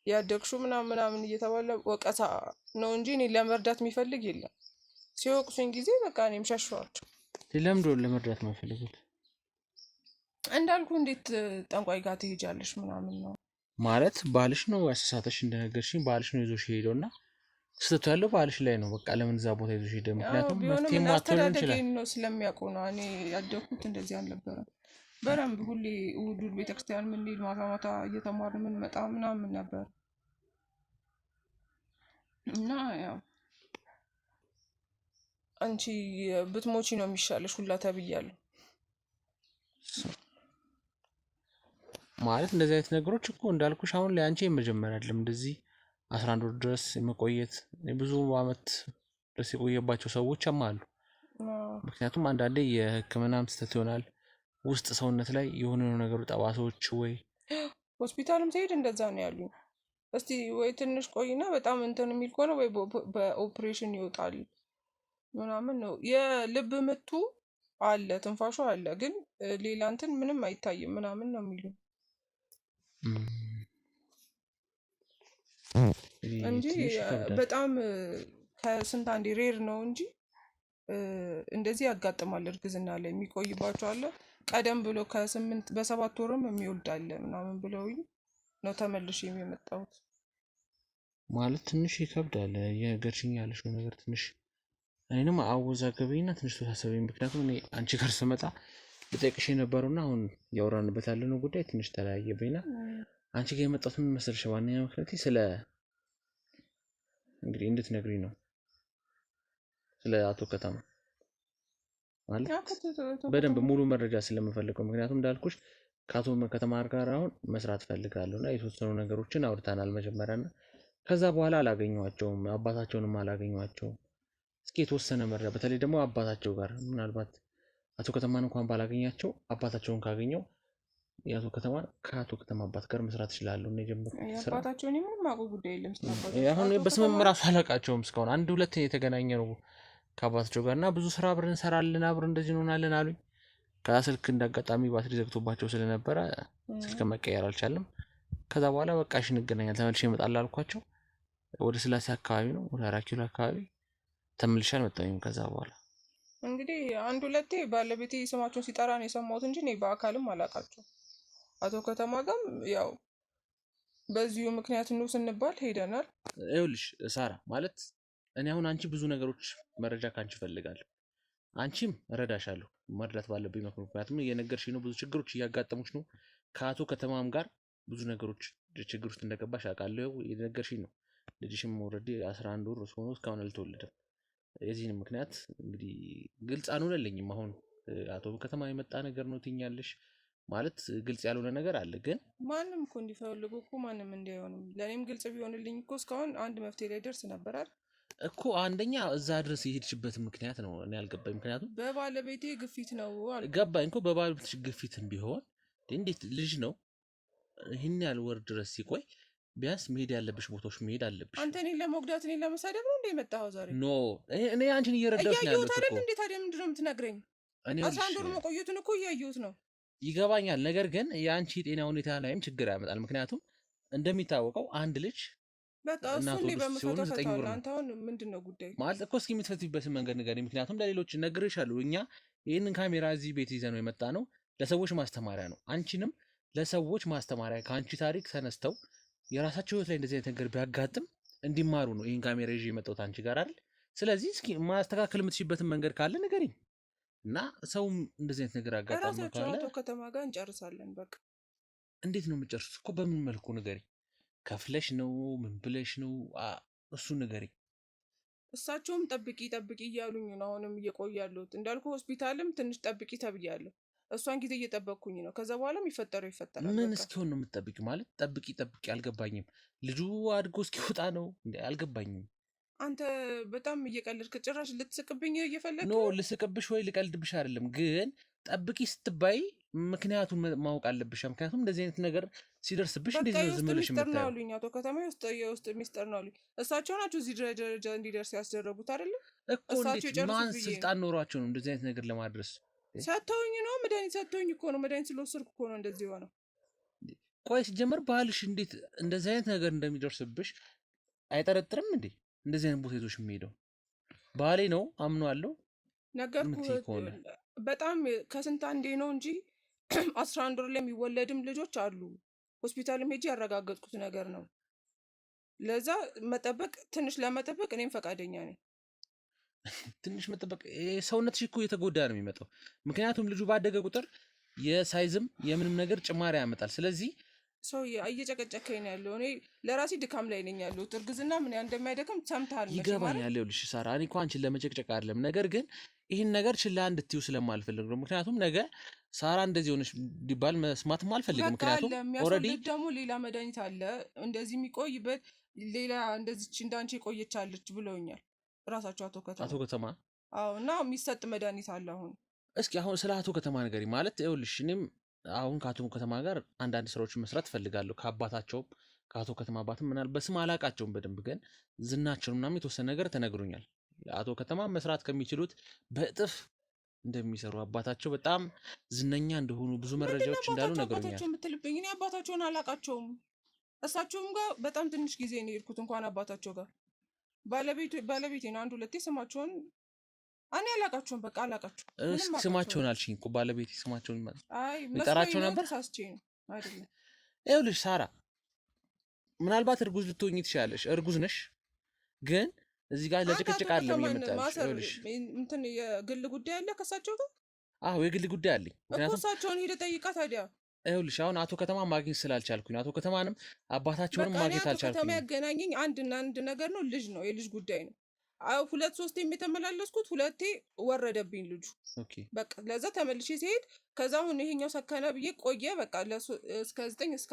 ያደግሽው ምናምን እየተባለ ወቀሳ ነው እንጂ እኔ ለመርዳት የሚፈልግ የለም። ሲወቅሱኝ ጊዜ በቃ እኔም ሸሸኋቸው። ለምንድን ነው ለመርዳት የማይፈልጉት? እንዳልኩ እንዴት ጠንቋይ ጋር ትሄጃለሽ ምናምን ነው ማለት ባልሽ ነው ያሳሳተሽ፣ እንደነገርሽኝ ባልሽ ነው ይዞሽ ሄደው እና ስህተቱ ያለው ባልሽ ላይ ነው። በቃ ለምን እዛ ቦታ ይዞሽ ሄደ? ምክንያቱም መፍትሄ ማትሆን ይችላል ነው ስለሚያውቁ ነው። እኔ ያደግኩት እንደዚህ አልነበረም። በደንብ ሁሌ እሑድ ቤተክርስቲያን የምንሄድ ማታ ማታ እየተማርን የምንመጣ ምናምን ነበር እና ያው አንቺ ብትሞቺ ነው የሚሻለሽ ሁላ ተብያለሁ። ማለት እንደዚህ አይነት ነገሮች እኮ እንዳልኩሽ አሁን ላይ አንቺ የመጀመሪያ አይደለም። እንደዚህ 11 ወር ድረስ የመቆየት ብዙ አመት ድረስ የቆየባቸው ሰዎችም አሉ። ምክንያቱም አንዳንዴ የሕክምናም ስህተት ይሆናል ውስጥ ሰውነት ላይ የሆነ ነገሩ ጠባሳዎች ወይ ሆስፒታልም ሲሄድ እንደዛ ነው ያሉኝ። እስቲ ወይ ትንሽ ቆይና በጣም እንትን የሚል ከሆነ ወይ በኦፕሬሽን ይወጣል ምናምን ነው። የልብ ምቱ አለ ትንፋሹ አለ፣ ግን ሌላ እንትን ምንም አይታይም ምናምን ነው የሚሉ እንጂ በጣም ከስንት አንዴ ሬር ነው እንጂ እንደዚህ ያጋጥማል። እርግዝና ላይ የሚቆይባቸው አለ። ቀደም ብሎ በ7 ወርም የሚወልድ አለ ምናምን ብለውኝ ነው ተመልሼ የመጣሁት። ማለት ትንሽ ይከብዳል። የነገርሽኝ ያለሽው ነገር ትንሽ እኔንም አወዛገበኝና ትንሽ ተሳሰበኝ። ምክንያቱም እኔ አንቺ ጋር ስመጣ ልጠይቅሽ የነበረውና አሁን ያወራንበት ያለነው ጉዳይ ትንሽ ተለያየብኝና አንቺ ጋር የመጣሁት ምን መሰለሽ፣ ዋነኛ ምክንያቴ ስለ እንግዲህ እንድትነግሪኝ ነው ስለ አቶ ከተማ ማለት በደንብ ሙሉ መረጃ ስለምፈልገው። ምክንያቱም እንዳልኩሽ ከአቶ ከተማ ጋር አሁን መስራት ፈልጋለሁና የተወሰኑ ነገሮችን አውርተናል መጀመሪያና ከዛ በኋላ አላገኘኋቸውም፣ አባታቸውንም አላገኘኋቸውም። እስኪ የተወሰነ መረጃ በተለይ ደግሞ አባታቸው ጋር ምናልባት አቶ ከተማን እንኳን ባላገኛቸው አባታቸውን ካገኘው የአቶ ከተማን ከአቶ ከተማ አባት ጋር መስራት እችላለሁ። እና የጀመርኩት ስራ አባታቸውን ምንም አውቀው ጉዳይ የለም። አሁን በስምም ራሱ አላውቃቸውም እስካሁን። አንድ ሁለት የተገናኘ ነው ከአባታቸው ጋር እና ብዙ ስራ አብረን እንሰራለን አብረን እንደዚህ እንሆናለን አሉኝ። ከዛ ስልክ እንዳጋጣሚ ባትሪ ዘግቶባቸው ስለነበረ ስልክ መቀየር አልቻለም። ከዛ በኋላ በቃ እሺ እንገናኛለን ተመልሼ እመጣለሁ አልኳቸው። ወደ ስላሴ አካባቢ ነው ወደ 4 ኪሎ አካባቢ ተመልሼ አልመጣሁም። ከዛ በኋላ እንግዲህ አንድ ሁለቴ ባለቤቴ ስማቸውን ሲጠራ ነው የሰማሁት እንጂ እኔ በአካልም አላውቃቸውም። አቶ ከተማ ጋርም ያው በዚሁ ምክንያት ነው ስንባል ሄደናል። ይኸውልሽ ሳራ ማለት እኔ አሁን አንቺ ብዙ ነገሮች መረጃ ካንቺ እፈልጋለሁ፣ አንቺም እረዳሻለሁ መርዳት ባለብኝ ምክንያቱም እየነገርሽኝ ነው፣ ብዙ ችግሮች እያጋጠሙሽ ነው። ከአቶ ከተማም ጋር ብዙ ነገሮች ችግር ውስጥ እንደገባሽ አውቃለሁ፣ እየነገርሽኝ ነው። ልጅሽም ኦልሬዲ 11 ወር ሆኖ እስካሁን አልተወለደም። የዚህን ምክንያት እንግዲህ ግልጽ አልሆነልኝም። አሁን አቶ ከተማ የመጣ ነገር ነው ትኛለሽ ማለት ግልጽ ያልሆነ ነገር አለ። ግን ማንም እኮ እንዲፈልጉ እኮ ማንም እንዲሆንም ለኔም ግልጽ ቢሆንልኝ እኮ እስካሁን አንድ መፍትሄ ላይ ደርስ ነበር አይደል እኮ። አንደኛ እዛ ድረስ የሄድሽበት ምክንያት ነው እኔ ያልገባኝ። ምክንያቱም በባለቤቴ ግፊት ነው አልኩ። ገባኝ እኮ በባለቤትሽ ግፊትም ቢሆን እንዴት ልጅ ነው ይህን ያህል ወር ድረስ ሲቆይ ቢያንስ መሄድ ያለብሽ ቦታዎች መሄድ አለብሽ። አንተ እኔን ለመጉዳት እኔን ለመሳደብ ነው እንደ የመጣኸው ዛሬ? ኖ እኔ አንቺን እየረዳሁሽ ነው ያለሁት እኮ። እንዴ ታዲያ ምንድን ነው የምትነግረኝ? 11 ወር መቆየቱን እኮ እያየሁት ነው። ይገባኛል። ነገር ግን የአንቺ ጤና ሁኔታ ላይም ችግር ያመጣል። ምክንያቱም እንደሚታወቀው አንድ ልጅ በቃ እሱ እንዴ በመፈተው ፈታው። አንተ አሁን ምንድነው ጉዳይ ማለት እኮ እስኪ የምትፈትይበትን መንገድ ንገሪኝ። ምክንያቱም ለሌሎች ነግሬሻለሁ። እኛ ይህንን ካሜራ እዚህ ቤት ይዘ ነው የመጣ ነው ለሰዎች ማስተማሪያ ነው። አንቺንም ለሰዎች ማስተማሪያ ከአንቺ ታሪክ ተነስተው የራሳቸው ህይወት ላይ እንደዚህ አይነት ነገር ቢያጋጥም እንዲማሩ ነው ይህን ካሜራ ይዤ የመጣሁት አንቺ ጋር አይደል? ስለዚህ እስኪ ማስተካከል የምትችይበትን መንገድ ካለ ንገሪኝ እና ሰውም እንደዚህ አይነት ነገር አጋጣሚ ካለ አቶ ከተማ ጋር እንጨርሳለን። በቃ እንዴት ነው የምጨርሱት እኮ በምን መልኩ ንገሪኝ። ከፍለሽ ነው ምን ብለሽ ነው እሱ ንገሪኝ። እሳቸውም ጠብቂ እያሉኝ ነው። አሁንም እየቆያለሁት እንዳልኩ ሆስፒታልም ትንሽ ጠብቂ ተብያለሁ። እሷን ጊዜ እየጠበቅኩኝ ነው። ከዛ በኋላ የሚፈጠረው ይፈጠራል። ምን በቃ እስኪሆን ነው የምትጠብቂው? ማለት ጠብቂ አልገባኝም። ልጁ አድጎ እስኪወጣ ነው እንዴ? አልገባኝም። አንተ በጣም እየቀለድክ ጭራሽ ልትስቅብኝ እየፈለግክ ኖ ነው። ልስቅብሽ ወይ ልቀልድብሽ አይደለም፣ ግን ጠብቂ ስትባይ ምክንያቱም ማወቅ አለብሽ። ምክንያቱም እንደዚህ አይነት ነገር ሲደርስብሽ በቃ እንዴት ነው የውስጥ ዝም ብለሽ ሚስጥር ነው የምታየው? አሉኝ። አቶ ከተማ የውስጥ ሚስጥር ነው አሉኝ። እሳቸው ናቸው እዚህ ደረጃ እንዲደርስ ያስደረጉት አይደለም። እኮ እሳቸው እንዴት ማን የጨረሱት ብዬ ነው። ስልጣን ኖሯቸው ነው እንደዚህ አይነት ነገር ለማድረስ? ሰጥተውኝ ነው መድኃኒት ሰጥተውኝ እኮ ነው። መድኃኒት ስለወሰድኩ እኮ ነው እንደዚህ ሆነው። ቆይ ሲጀመር ባልሽ እንዴት እንደዚህ አይነት ነገር እንደሚደርስብሽ አይጠረጥርም እንዴ? እንደዚህ አይነት ቦታ ይዞሽ የሚሄደው ባሌ ነው አምኗለሁ ነገርኩህ የምትይ ከሆነ በጣም ከስንት አንዴ ነው እንጂ 11 ወር ላይ የሚወለድም ልጆች አሉ። ሆስፒታልም ሄጄ ያረጋገጥኩት ነገር ነው። ለዛ ትንሽ ለመጠበቅ እኔም ፈቃደኛ ነኝ። ትንሽ መጠበቅ ሰውነትሽ እኮ የተጎዳ ነው የሚመጣው። ምክንያቱም ልጁ ባደገ ቁጥር የሳይዝም የምንም ነገር ጭማሪ ያመጣል። ስለዚህ ሰው እየጨቀጨከኝ ነው ያለው። እኔ ለራሴ ድካም ላይ ነኝ ያለሁት። እርግዝና ምን ያህል እንደማይደክም ሰምተሃል መቼም አይደል? ይገባኛል። ይኸውልሽ ሳራ፣ እኔ እኮ አንቺን ለመጨቅጨቅ አይደለም፣ ነገር ግን ይህን ነገር ችላ እንድትዩ ስለማልፈልግ ነው። ምክንያቱም ነገ ሳራ እንደዚህ ሆነሽ ሊባል መስማትም አልፈልግም። በቃ አለ ምክንያቱም ኦልሬዲ የሚያስወልድ ደግሞ ሌላ መድኃኒት አለ እንደዚህ የሚቆይበት ሌላ እንደዚች እንዳንቺ የቆየች አለች ብለውኛል ራሳቸው አቶ ከተማ። አቶ ከተማ አዎ፣ እና የሚሰጥ መድኃኒት አለ አሁን። እስኪ አሁን ስለ አቶ ከተማ ንገሪኝ። ማለት ይኸውልሽ እኔም አሁን ከአቶ ከተማ ጋር አንዳንድ ስራዎችን መስራት እፈልጋለሁ። ከአባታቸውም ከአቶ ከተማ አባትም ምናል በስም አላቃቸውም በደንብ ግን ዝናቸውን ምናምን የተወሰነ ነገር ተነግሮኛል። አቶ ከተማ መስራት ከሚችሉት በእጥፍ እንደሚሰሩ አባታቸው በጣም ዝነኛ እንደሆኑ ብዙ መረጃዎች እንዳሉ ነግሮኛል። አባታቸው የምትልብኝ? እኔ አባታቸውን አላቃቸውም። እሳቸውም ጋር በጣም ትንሽ ጊዜ ነው የሄድኩት እንኳን አባታቸው ጋር። ባለቤቴ ነው አንድ ሁለቴ ስማቸውን እኔ አላቃቸውም። በቃ አላቃቸው። እስኪ ስማቸውን አልሽኝ እኮ ባለቤቴ ስማቸውን አይ ይጠራቸው መስሎኝ ነበር። ተሳስቼ ነው አይደለም። ይኸውልሽ ሳራ ምናልባት እርጉዝ ልትሆኚ ትችላለሽ። እርጉዝ ነሽ፣ ግን እዚህ ጋር ለጭቅጭቅ አይደለም የመጣልሽ። ይኸውልሽ እንትን የግል ጉዳይ አለ ከእሳቸው ጋር። አዎ የግል ጉዳይ አለኝ። እኮ ምክንያቱም እሳቸውን ሄደህ ጠይቃ ታዲያ። ይኸውልሽ አሁን አቶ ከተማ ማግኘት ስላልቻልኩኝ አቶ ከተማንም አባታቸውንም በቃ እኔ ማግኘት አቶ ከተማ አልቻልኩኝ። ያገናኘኝ አንድና አንድ ነገር ነው፣ ልጅ ነው፣ የልጅ ጉዳይ ነው። አዎ 2-3 የተመላለስኩት 2 ወረደብኝ ልጁ። ኦኬ በቃ ለዛ ተመልሼ ሲሄድ ከዛ አሁን ይሄኛው ሰከነ ብዬ ቆየ። በቃ እስከ 9 እስከ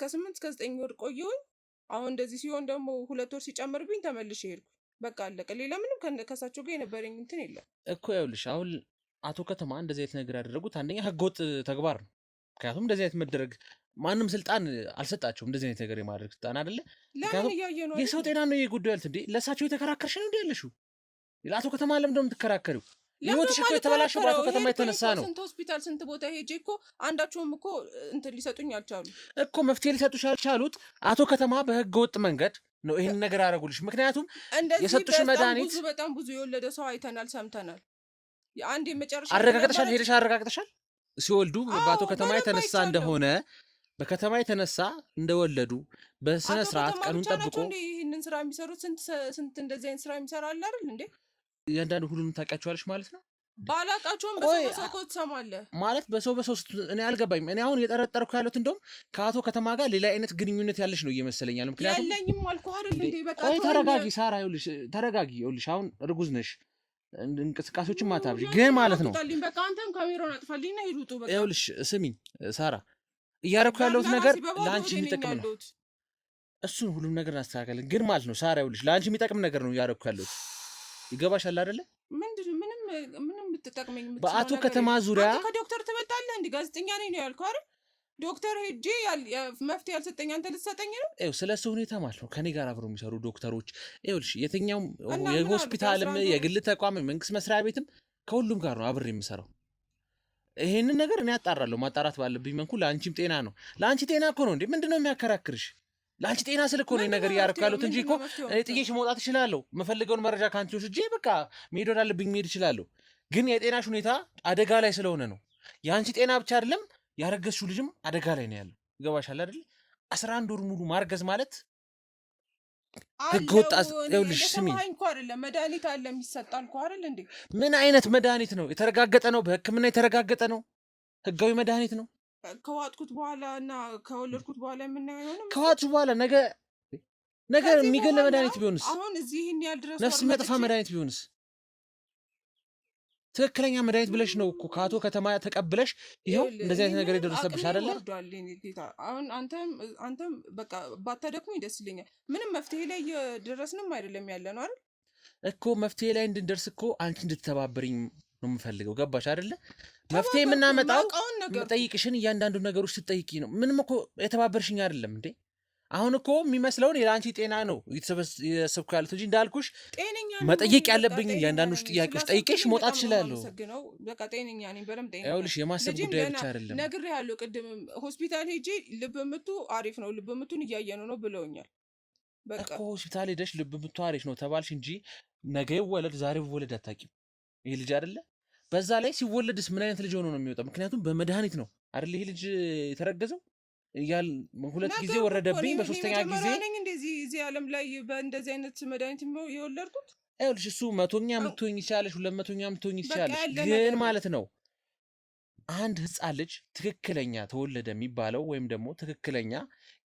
8 እስከ 9 ወር ቆየሁኝ። አሁን እንደዚህ ሲሆን ደግሞ 2 ወር ሲጨምርብኝ ተመልሼ ሄድኩ። በቃ አለቀ። ሌላ ምንም ከሳቸው ጋር የነበረኝ እንትን የለም እኮ። ይኸውልሽ አሁን አቶ ከተማ እንደዚህ አይነት ነገር ያደረጉት አንደኛ ህገወጥ ተግባር ነው። ምክንያቱም እንደዚህ አይነት መደረግ ማንም ስልጣን አልሰጣቸውም። እንደዚህ አይነት ነገር የማድረግ ስልጣን አይደለ። ለምን ምክንያቱም እያየ ነው የሰው ጤና ነው ይሄ ጉዳይ ያልት እንዴ። ለእሳቸው የተከራከርሽ ነው እንዴ ያለሽው? ለአቶ ከተማ ለምን ነው የምትከራከሪው? ህይወትሽ እኮ የተበላሸው በአቶ ከተማ የተነሳ ነው ስንት ሆስፒታል ስንት ቦታ ሄጄ እኮ አንዳቸውም እኮ እንትን ሊሰጡኝ አልቻሉ እኮ። መፍትሄ ሊሰጡሽ ያልቻሉት አቶ ከተማ በህገ ወጥ መንገድ ነው ይህን ነገር ያደረጉልሽ። ምክንያቱም እንደዚህ የሰጡሽ መድኃኒት በጣም ብዙ የወለደ ሰው አይተናል፣ ሰምተናል። አንድ የመጨረሻ አረጋግጠሻል፣ ሄደሽ አረጋግጠሻል። ሲወልዱ በአቶ ከተማ በደንብ የተነሳ አይቻለሁ። እንደሆነ በከተማ የተነሳ እንደወለዱ በስነ ስርዓት ቀኑን ጠብቆ ይህንን ስራ የሚሰሩት ስንት እንደዚህ አይነት ስራ የሚሰራ አለ አይደል እንዴ? እያንዳንዱ ሁሉንም ታውቂያቸዋለሽ ማለት ነው። ባላቃቸውም ቆይ፣ በሰው እኮ ትሰማለህ ማለት በሰው እኔ አልገባኝም። እኔ አሁን የጠረጠርኩ ያሉት እንደውም ከአቶ ከተማ ጋር ሌላ አይነት ግንኙነት ያለሽ ነው እየመሰለኛል። ምክንያቱም ያለኝም አልኩህ አይደል እንዴ? በቃ ቆይ ተወኝ። ተረጋጊ ሳራ፣ ይኸውልሽ ተረጋጊ። ይኸውልሽ አሁን እርጉዝ ነሽ፣ እንቅስቃሴዎችን ማታብሽ ግን ማለት ነው። አጥፋልኝ፣ በቃ አንተም ካሜራውን አጥፋልኝና ሂድ ውጡ። በቃ ይኸውልሽ ስሚኝ ሳራ፣ እያደረኩ ያለሁት ነገር በባዶ ለአንቺ ሆዴ ነኝ የሚጠቅም ነው። ያለሁት። እሱን ሁሉም ነገር እናስተካከልን ግን ማለት ነው ሳራ፣ ይኸውልሽ ለአንቺ የሚጠቅም ነገር ነው እያደረኩ ያለሁት። ይገባሻል አይደለ? ምንም ብትጠቅመኝ በአቶ ከተማ ዙሪያ አንተ ከዶክተር ትበልጣለህ እንዴ? ጋዜጠኛ ነኝ ነው ያልከው አይደል? ዶክተር ሄጄ መፍትሄ ያልሰጠኝ አንተ ልትሰጠኝ ነው? ይኸው ስለ እሱ ሁኔታ ማለት ነው ከኔ ጋር አብረው የሚሰሩ ዶክተሮች፣ ይኸውልሽ የትኛውም እና ምን የሆስፒታልም አሉ? የግል ተቋም የመንግስት መስሪያ ቤትም ከሁሉም ጋር ነው አብሬ የምሰራው። ይሄንን ነገር እኔ አጣራለሁ። ማጣራት ባለብኝ መንኩ ለአንቺም ጤና ነው። ለአንቺ ጤና እኮ ነው እንዴ? ምንድነው የሚያከራክርሽ? ለአንቺ ጤና ስል እኮ ነው ነገር እያደረኩ ያሉት እንጂ እኮ እኔ ጥዬሽ መውጣት እችላለሁ። የምፈልገውን መረጃ ከአንቺ ወስጄ በቃ መሄድ ወዳለብኝ መሄድ እችላለሁ። ግን የጤናሽ ሁኔታ አደጋ ላይ ስለሆነ ነው። የአንቺ ጤና ብቻ አይደለም ያረገዝሽው ልጅም አደጋ ላይ ነው ያለው። ይገባሻል አይደል? 11 ወር ሙሉ ማርገዝ ማለት ህገ ወጥ። ይኸውልሽ ስሚኝ፣ እኮ አይደለም መድኃኒት አለ የሚሰጣል እኮ አይደል እንዴ? ምን አይነት መድኃኒት ነው? የተረጋገጠ ነው፣ በህክምና የተረጋገጠ ነው፣ ህጋዊ መድኃኒት ነው። ከዋጥኩት በኋላ እና ከወለድኩት በኋላ የምናየው አይሆንም። ከዋጥሽ በኋላ ነገ የሚገል መድኃኒት ቢሆንስ? አሁን እዚህ ይህን ያህል ድረስ ነፍስ የሚያጠፋ መድኃኒት ቢሆንስ? ትክክለኛ መድኃኒት ብለሽ ነው እኮ ከአቶ ከተማ ተቀብለሽ ይኸው እንደዚህ አይነት ነገር የደረሰብሽ አይደለ? አሁን አንተም በቃ ባታደክሙኝ ደስ ይለኛል። ምንም መፍትሄ ላይ እየደረስንም አይደለም ያለ ነው አይደል እኮ። መፍትሄ ላይ እንድንደርስ እኮ አንቺ እንድትተባበሪኝ ነው የምፈልገው። ገባሽ አይደለ? መፍትሄ የምናመጣው ጠይቅሽን እያንዳንዱ ነገሮች ስትጠይቂ ነው። ምንም እኮ የተባበርሽኝ አይደለም እንዴ። አሁን እኮ የሚመስለውን የአንቺ ጤና ነው እየተሰብኩ ያሉት እንጂ እንዳልኩሽ መጠየቅ ያለብኝ እያንዳንዱ ጥያቄዎች ጠይቄሽ መውጣት እችላለሁ። በቃ ጤነኛ ነኝ፣ በደምብ ጤነኛ። ይኸውልሽ የማሰብ ጉዳይ ብቻ አይደለም። ነግሬሃለሁ፣ ቅድም ሆስፒታል ሄጄ ልብ ምቱ አሪፍ ነው፣ ልብ ምቱን እያየነው ነው ብለውኛል። በቃ እኮ ሆስፒታል ሄደሽ ልብ ምቱ አሪፍ ነው ተባልሽ እንጂ ነገ ይወለድ ዛሬ ይወለድ አታውቂም። ይሄ ልጅ አይደለ? በዛ ላይ ሲወለድስ ምን አይነት ልጅ ሆኖ ነው የሚወጣው? ምክንያቱም በመድኃኒት ነው አይደል ይሄ ልጅ የተረገዘው። እያል ሁለት ጊዜ ወረደብኝ፣ በሶስተኛ ጊዜ እንደዚህ እዚህ ዓለም ላይ በእንደዚህ አይነት መድኃኒት የወለድኩት። ይኸውልሽ እሱ 100ኛ ምትሆኝ ይችላልሽ፣ 200ኛ ምትሆኝ ይችላልሽ። ግን ማለት ነው አንድ ህፃን ልጅ ትክክለኛ ተወለደ የሚባለው ወይም ደግሞ ትክክለኛ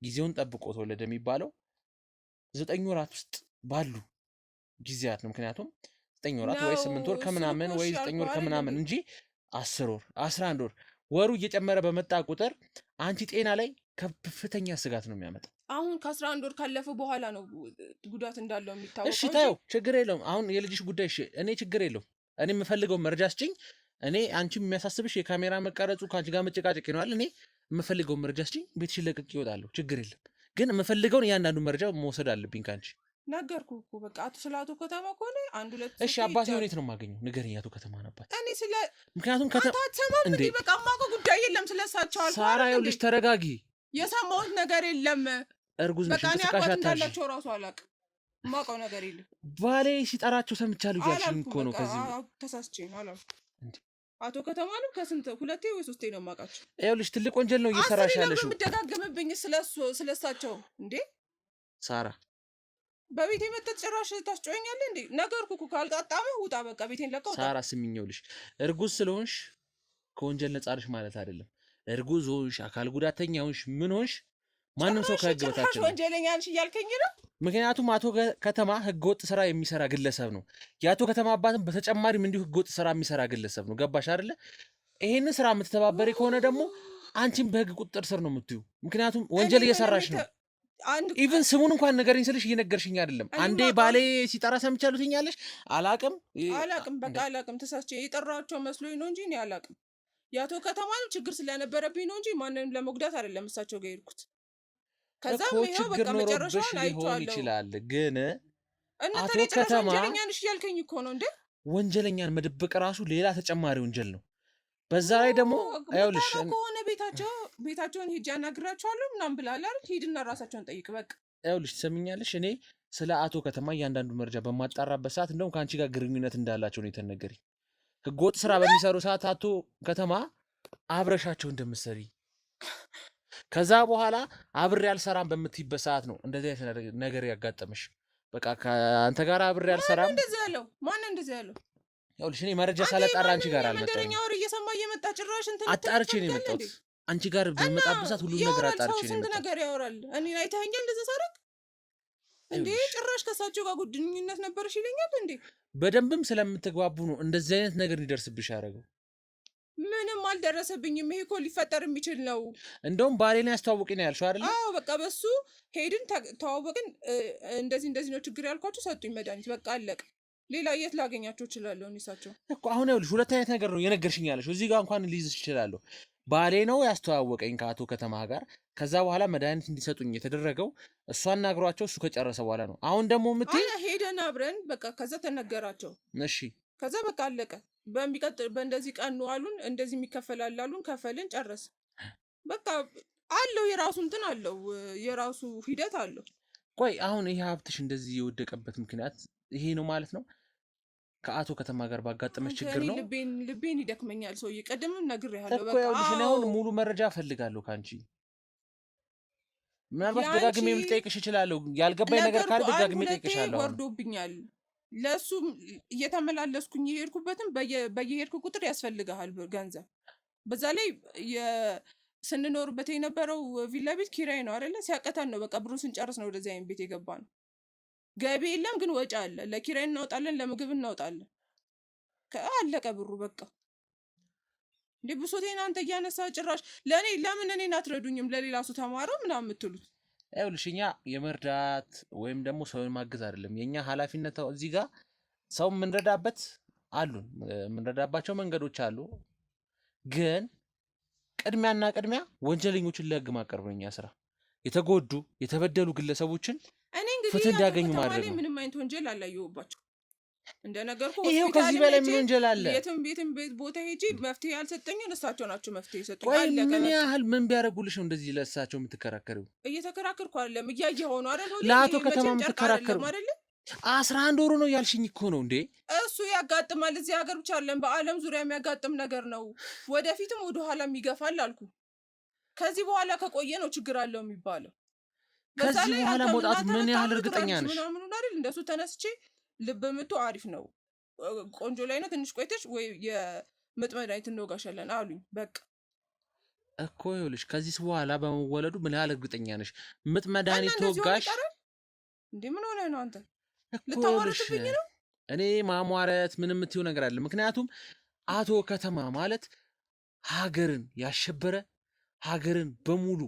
ጊዜውን ጠብቆ ተወለደ የሚባለው 9 ወራት ውስጥ ባሉ ጊዜያት ነው። ምክንያቱም 9 ወራት ወይ 8 ወር ከምናምን ወይ 9 ወር ከምናምን እንጂ 10 ወር 11 ወር ወሩ እየጨመረ በመጣ ቁጥር አንቺ ጤና ላይ ከፍተኛ ስጋት ነው የሚያመጣው። አሁን ከ11 ወር ካለፈ በኋላ ነው ጉዳት እንዳለው የሚታወቀው። እሺ ታየው፣ ችግር የለውም። አሁን የልጅሽ ጉዳይ እሺ፣ እኔ ችግር የለውም። እኔ የምፈልገው መረጃ ስጭኝ። እኔ አንቺም የሚያሳስብሽ የካሜራ መቀረጹ ከአንቺ ጋር መጨቃጨቅ ይሆናል። እኔ የምፈልገው መረጃ ስጭኝ፣ ቤትሽን ለቅቄ እወጣለሁ። ችግር የለም። ግን የምፈልገውን እያንዳንዱ መረጃ መውሰድ አለብኝ ከአንቺ። ነገርኩህ እኮ በቃ ስለ አቶ ከተማ ከሆነ 1 2 እሺ፣ አባቴ የት ነው የማገኘው? ንገረኝ። አቶ ከተማ ነበር። እኔ ስለ ምክንያቱም እንዴ በቃ የማውቀው ጉዳይ የለም ስለሳቸው። አልኩ ሳራ፣ ይኸውልሽ ተረጋጊ። የሰማሁት ነገር የለም። እርጉዝ ነሽ፣ በቃ እንቅስቃሴ አታድርጊ። እንዳላቸው ራሱ አላውቅም፣ የማውቀው ነገር የለም። ባሌ ሲጠራቸው ሰምቻለሁ እያልሽኝ እኮ ነው። ከዚህ ተሳስቼ ነው አላልኩም። አቶ ከተማንም ከስንት 2 ወይ 3 ነው የማውቃቸው። ይኸውልሽ ትልቅ ወንጀል ነው እየሰራሽ ያለሽው። የምደጋግምብኝ ስለሳቸው እንዴ ሳራ፣ በቤቴ መተት ጭራሽ ታስጮኛለህ እንዴ? ነገርኩህ እኮ ካልጣጣመህ ውጣ፣ በቃ ቤቴን ለቀው። ሳራ ስሚኝ፣ ይኸውልሽ እርጉዝ ስለሆንሽ ከወንጀል ነጻ ነሽ ማለት አይደለም። እርጉዝ ሆንሽ፣ አካል ጉዳተኛ ሆንሽ፣ ምን ሆንሽ፣ ማንም ሰው ከህግ በታች ነው። ወንጀለኛ ነሽ እያልከኝ ነው? ምክንያቱም አቶ ከተማ ህገወጥ ስራ የሚሰራ ግለሰብ ነው። የአቶ ከተማ አባትም በተጨማሪም እንዲሁ ህገወጥ ስራ የሚሰራ ግለሰብ ነው። ገባሽ አይደለ? ይሄንን ስራ የምትተባበሪ ከሆነ ደግሞ አንቺም በህግ ቁጥጥር ስር ነው የምትዩ። ምክንያቱም ወንጀል እየሰራሽ ነው። ኢቭን ስሙን እንኳን ነገርኝ ስልሽ እየነገርሽኝ አይደለም። አንዴ ባሌ ሲጠራ ሰምቻለሁ ትኛለሽ። አላቅም በቃ አላቅም። ተሳስቼ የጠራቸው መስሎኝ ነው እንጂ እኔ አላቅም። የአቶ ከተማንም ችግር ስለነበረብኝ ነው እንጂ ማንንም ለመጉዳት አይደለም እሳቸው ጋር የሄድኩት። ከዛም ይሄው በቃ መጨረሻውን አይቷል ይችላል። ግን አቶ ከተማ ወንጀለኛ ነሽ እያልከኝ እኮ ነው እንዴ? ወንጀለኛን መደበቅ ራሱ ሌላ ተጨማሪ ወንጀል ነው። በዛ ላይ ደግሞ አይውልሽ ከሆነ ቤታቸውን ሄጄ አናግራቸዋለሁ ምናምን ብላል አይደል? ሂድና ራሳቸውን ጠይቅ በቃ። አይውልሽ ትሰሚኛለሽ? እኔ ስለ አቶ ከተማ እያንዳንዱ መረጃ በማጣራበት ሰዓት እንደውም ከአንቺ ጋር ግንኙነት እንዳላቸው ነው የተነገረኝ። ህገወጥ ስራ በሚሰሩ ሰዓት አቶ ከተማ አብረሻቸው እንደምትሰሪ፣ ከዛ በኋላ አብሬ አልሰራም በምትይበት ሰዓት ነው እንደዚህ አይነት ነገር ያጋጠመሽ። በቃ ከአንተ ጋር አብሬ አልሰራም። እንደዚህ ያለው ማን እንደዚህ ያለው? ይኸውልሽ እኔ መረጃ ሳላጣራ አንቺ ጋር አልመጣሁም። መደረኛ ወሬ እየሰማ እየመጣ ጭራሽ እንትን አጣርቼ ነው የመጣሁት። አንቺ ጋር በመጣበት ሰዓት ሁሉን ነገር አጣርቼ ነው የመጣሁት። ስንት ነገር ያወራል። እኔን አይተኸኛል እንደዛ ሳደርግ እንዴ? ጭራሽ ከሳቸው ጋር ግንኙነት ነበርሽ ይለኛል እንዴ? በደንብም ስለምትግባቡ ነው እንደዚህ አይነት ነገር ሊደርስብሽ ያደረገው። ምንም አልደረሰብኝም። ይሄ እኮ ሊፈጠር የሚችል ነው። እንደውም ባሌን ያስተዋውቂኝ ነው ያልሽው አይደል? አዎ በቃ በሱ ሄድን፣ ተዋወቅን። እንደዚህ ነው ችግር ያልኳቸው፣ ሰጡኝ መድኃኒት፣ በቃ አለቀ። ሌላ የት ላገኛቸው እችላለሁ? እሳቸው እኮ አሁን ይኸውልሽ ሁለት አይነት ነገር ነው የነገርሽኝ ያለሽው። እዚህ ጋር እንኳን ሊይዝሽ እችላለሁ። ባሌ ነው ያስተዋወቀኝ ከአቶ ከተማ ጋር። ከዛ በኋላ መድኃኒት እንዲሰጡኝ የተደረገው እሷ አናግሯቸው እሱ ከጨረሰ በኋላ ነው። አሁን ደግሞ የምትይ ሄደን አብረን በቃ ከዛ ተነገራቸው። እሺ ከዛ በቃ አለቀ። በሚቀጥል በእንደዚህ ቀን ነው አሉን። እንደዚህ የሚከፈላል አሉን። ከፈልን፣ ጨረስ። በቃ አለው የራሱ እንትን አለው የራሱ ሂደት አለው። ቆይ አሁን ይሄ ሀብትሽ እንደዚህ የወደቀበት ምክንያት ይሄ ነው ማለት ነው? ከአቶ ከተማ ጋር ባጋጠመች ችግር ነው? ልቤን ይደክመኛል ሰውዬ። ቀደምም ነግሬሃለሁ። በቃ ይኸውልሽ እኔ አሁን ሙሉ መረጃ እፈልጋለሁ ካንቺ። ምናልባት ደጋግሜ ልጠይቅሽ እችላለሁ። ያልገባኝ ነገር ካለ ደጋግሜ እጠይቅሻለሁ። ወርዶብኛል። ለሱ እየተመላለስኩኝ የሄድኩበትም በየሄድኩ ቁጥር ያስፈልግሃል ገንዘብ። በዛ ላይ ስንኖርበት የነበረው ቪላ ቤት ኪራይ ነው አይደለ? ሲያቀታን ነው በቃ ብሩን ስንጨርስ ነው ወደዚህ አይነት ቤት የገባ ነው። ገቢ የለም ግን ወጪ አለ። ለኪራይ እናወጣለን፣ ለምግብ እናወጣለን። አለቀ ብሩ በቃ። እንዴ ብሶቴን አንተ እያነሳ ጭራሽ ለምን እኔን አትረዱኝም? ለሌላ ሰው ተማረው ምናምን የምትሉት ይኸውልሽ እኛ የመርዳት ወይም ደግሞ ሰውን ማገዝ አይደለም የኛ ኃላፊነት። እዚህ ጋር ሰው የምንረዳበት አሉን የምንረዳባቸው መንገዶች አሉ። ግን ቅድሚያ ወንጀለኞችን ለህግ ማቅረብ ነው የኛ ስራ። የተጎዱ የተበደሉ ግለሰቦችን እኔ እንግዲህ ፍትህ እንዲያገኙ ማድረግ ነው። ምንም አይነት ወንጀል አላየሁባቸው እንደነገርኩ ይሄው ከዚህ በላይ ምን ወንጀል አለ? ቤትም ቦታ ሄጂ መፍትሄ ያልሰጠኝን እሳቸው ናቸው መፍትሄ የሰጡኝ። ቆይ ምን ያህል ምን ቢያደርጉልሽ ነው እንደዚህ ለእሳቸው የምትከራከሪው? እየተከራከርኩ አይደለም እያየኸው ነው አይደል? ለአቶ ከተማ የምትከራከሩ 11 ወሩ ነው ያልሽኝ እኮ ነው እንዴ? እሱ ያጋጥማል። እዚህ ሀገር ብቻ አይደለም በአለም ዙሪያ የሚያጋጥም ነገር ነው። ወደፊትም ወደኋላም ይገፋል አልኩ። ከዚህ በኋላ ከቆየ ነው ችግር አለው የሚባለው። ከዚህ በኋላ መውጣት ምን ያህል እርግጠኛ ነሽ? ምናምን አይደል? እንደሱ ተነስቼ ልብ ምቱ አሪፍ ነው ቆንጆ ላይ ነው ትንሽ ቆይተሽ ወይ የምጥ መድኃኒት እንወጋሻለን አሉኝ። በቃ እኮ ይኸውልሽ ከዚህ በኋላ በመወለዱ ምን ያህል እርግጠኛ ነሽ? ምጥ መድኃኒት ተወጋሽ እንዴ? ምን ሆነ ነው አንተ ልታሟረትብኝ ነው? እኔ ማሟረት ምንም የምትይው ነገር አለ። ምክንያቱም አቶ ከተማ ማለት ሀገርን ያሸበረ ሀገርን በሙሉ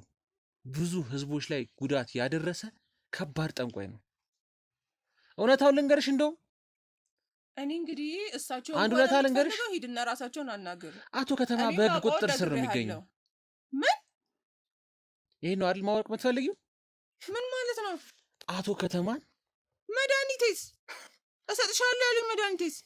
ብዙ ህዝቦች ላይ ጉዳት ያደረሰ ከባድ ጠንቋይ ነው። እውነታውን ልንገርሽ እንደው እኔ እንግዲህ እሳቸው አንድ ሁለት ልንገርሽ፣ ሂድና ራሳቸውን አናገሩ። አቶ ከተማ በህግ ቁጥጥር ስር ነው የሚገኘው። ምን ይሄን ነው አይደል ማወቅ የምትፈልጊው? ምን ማለት ነው? አቶ ከተማን መድኃኒቴስ እሰጥሻለሁ ያሉኝ መድኃኒቴስ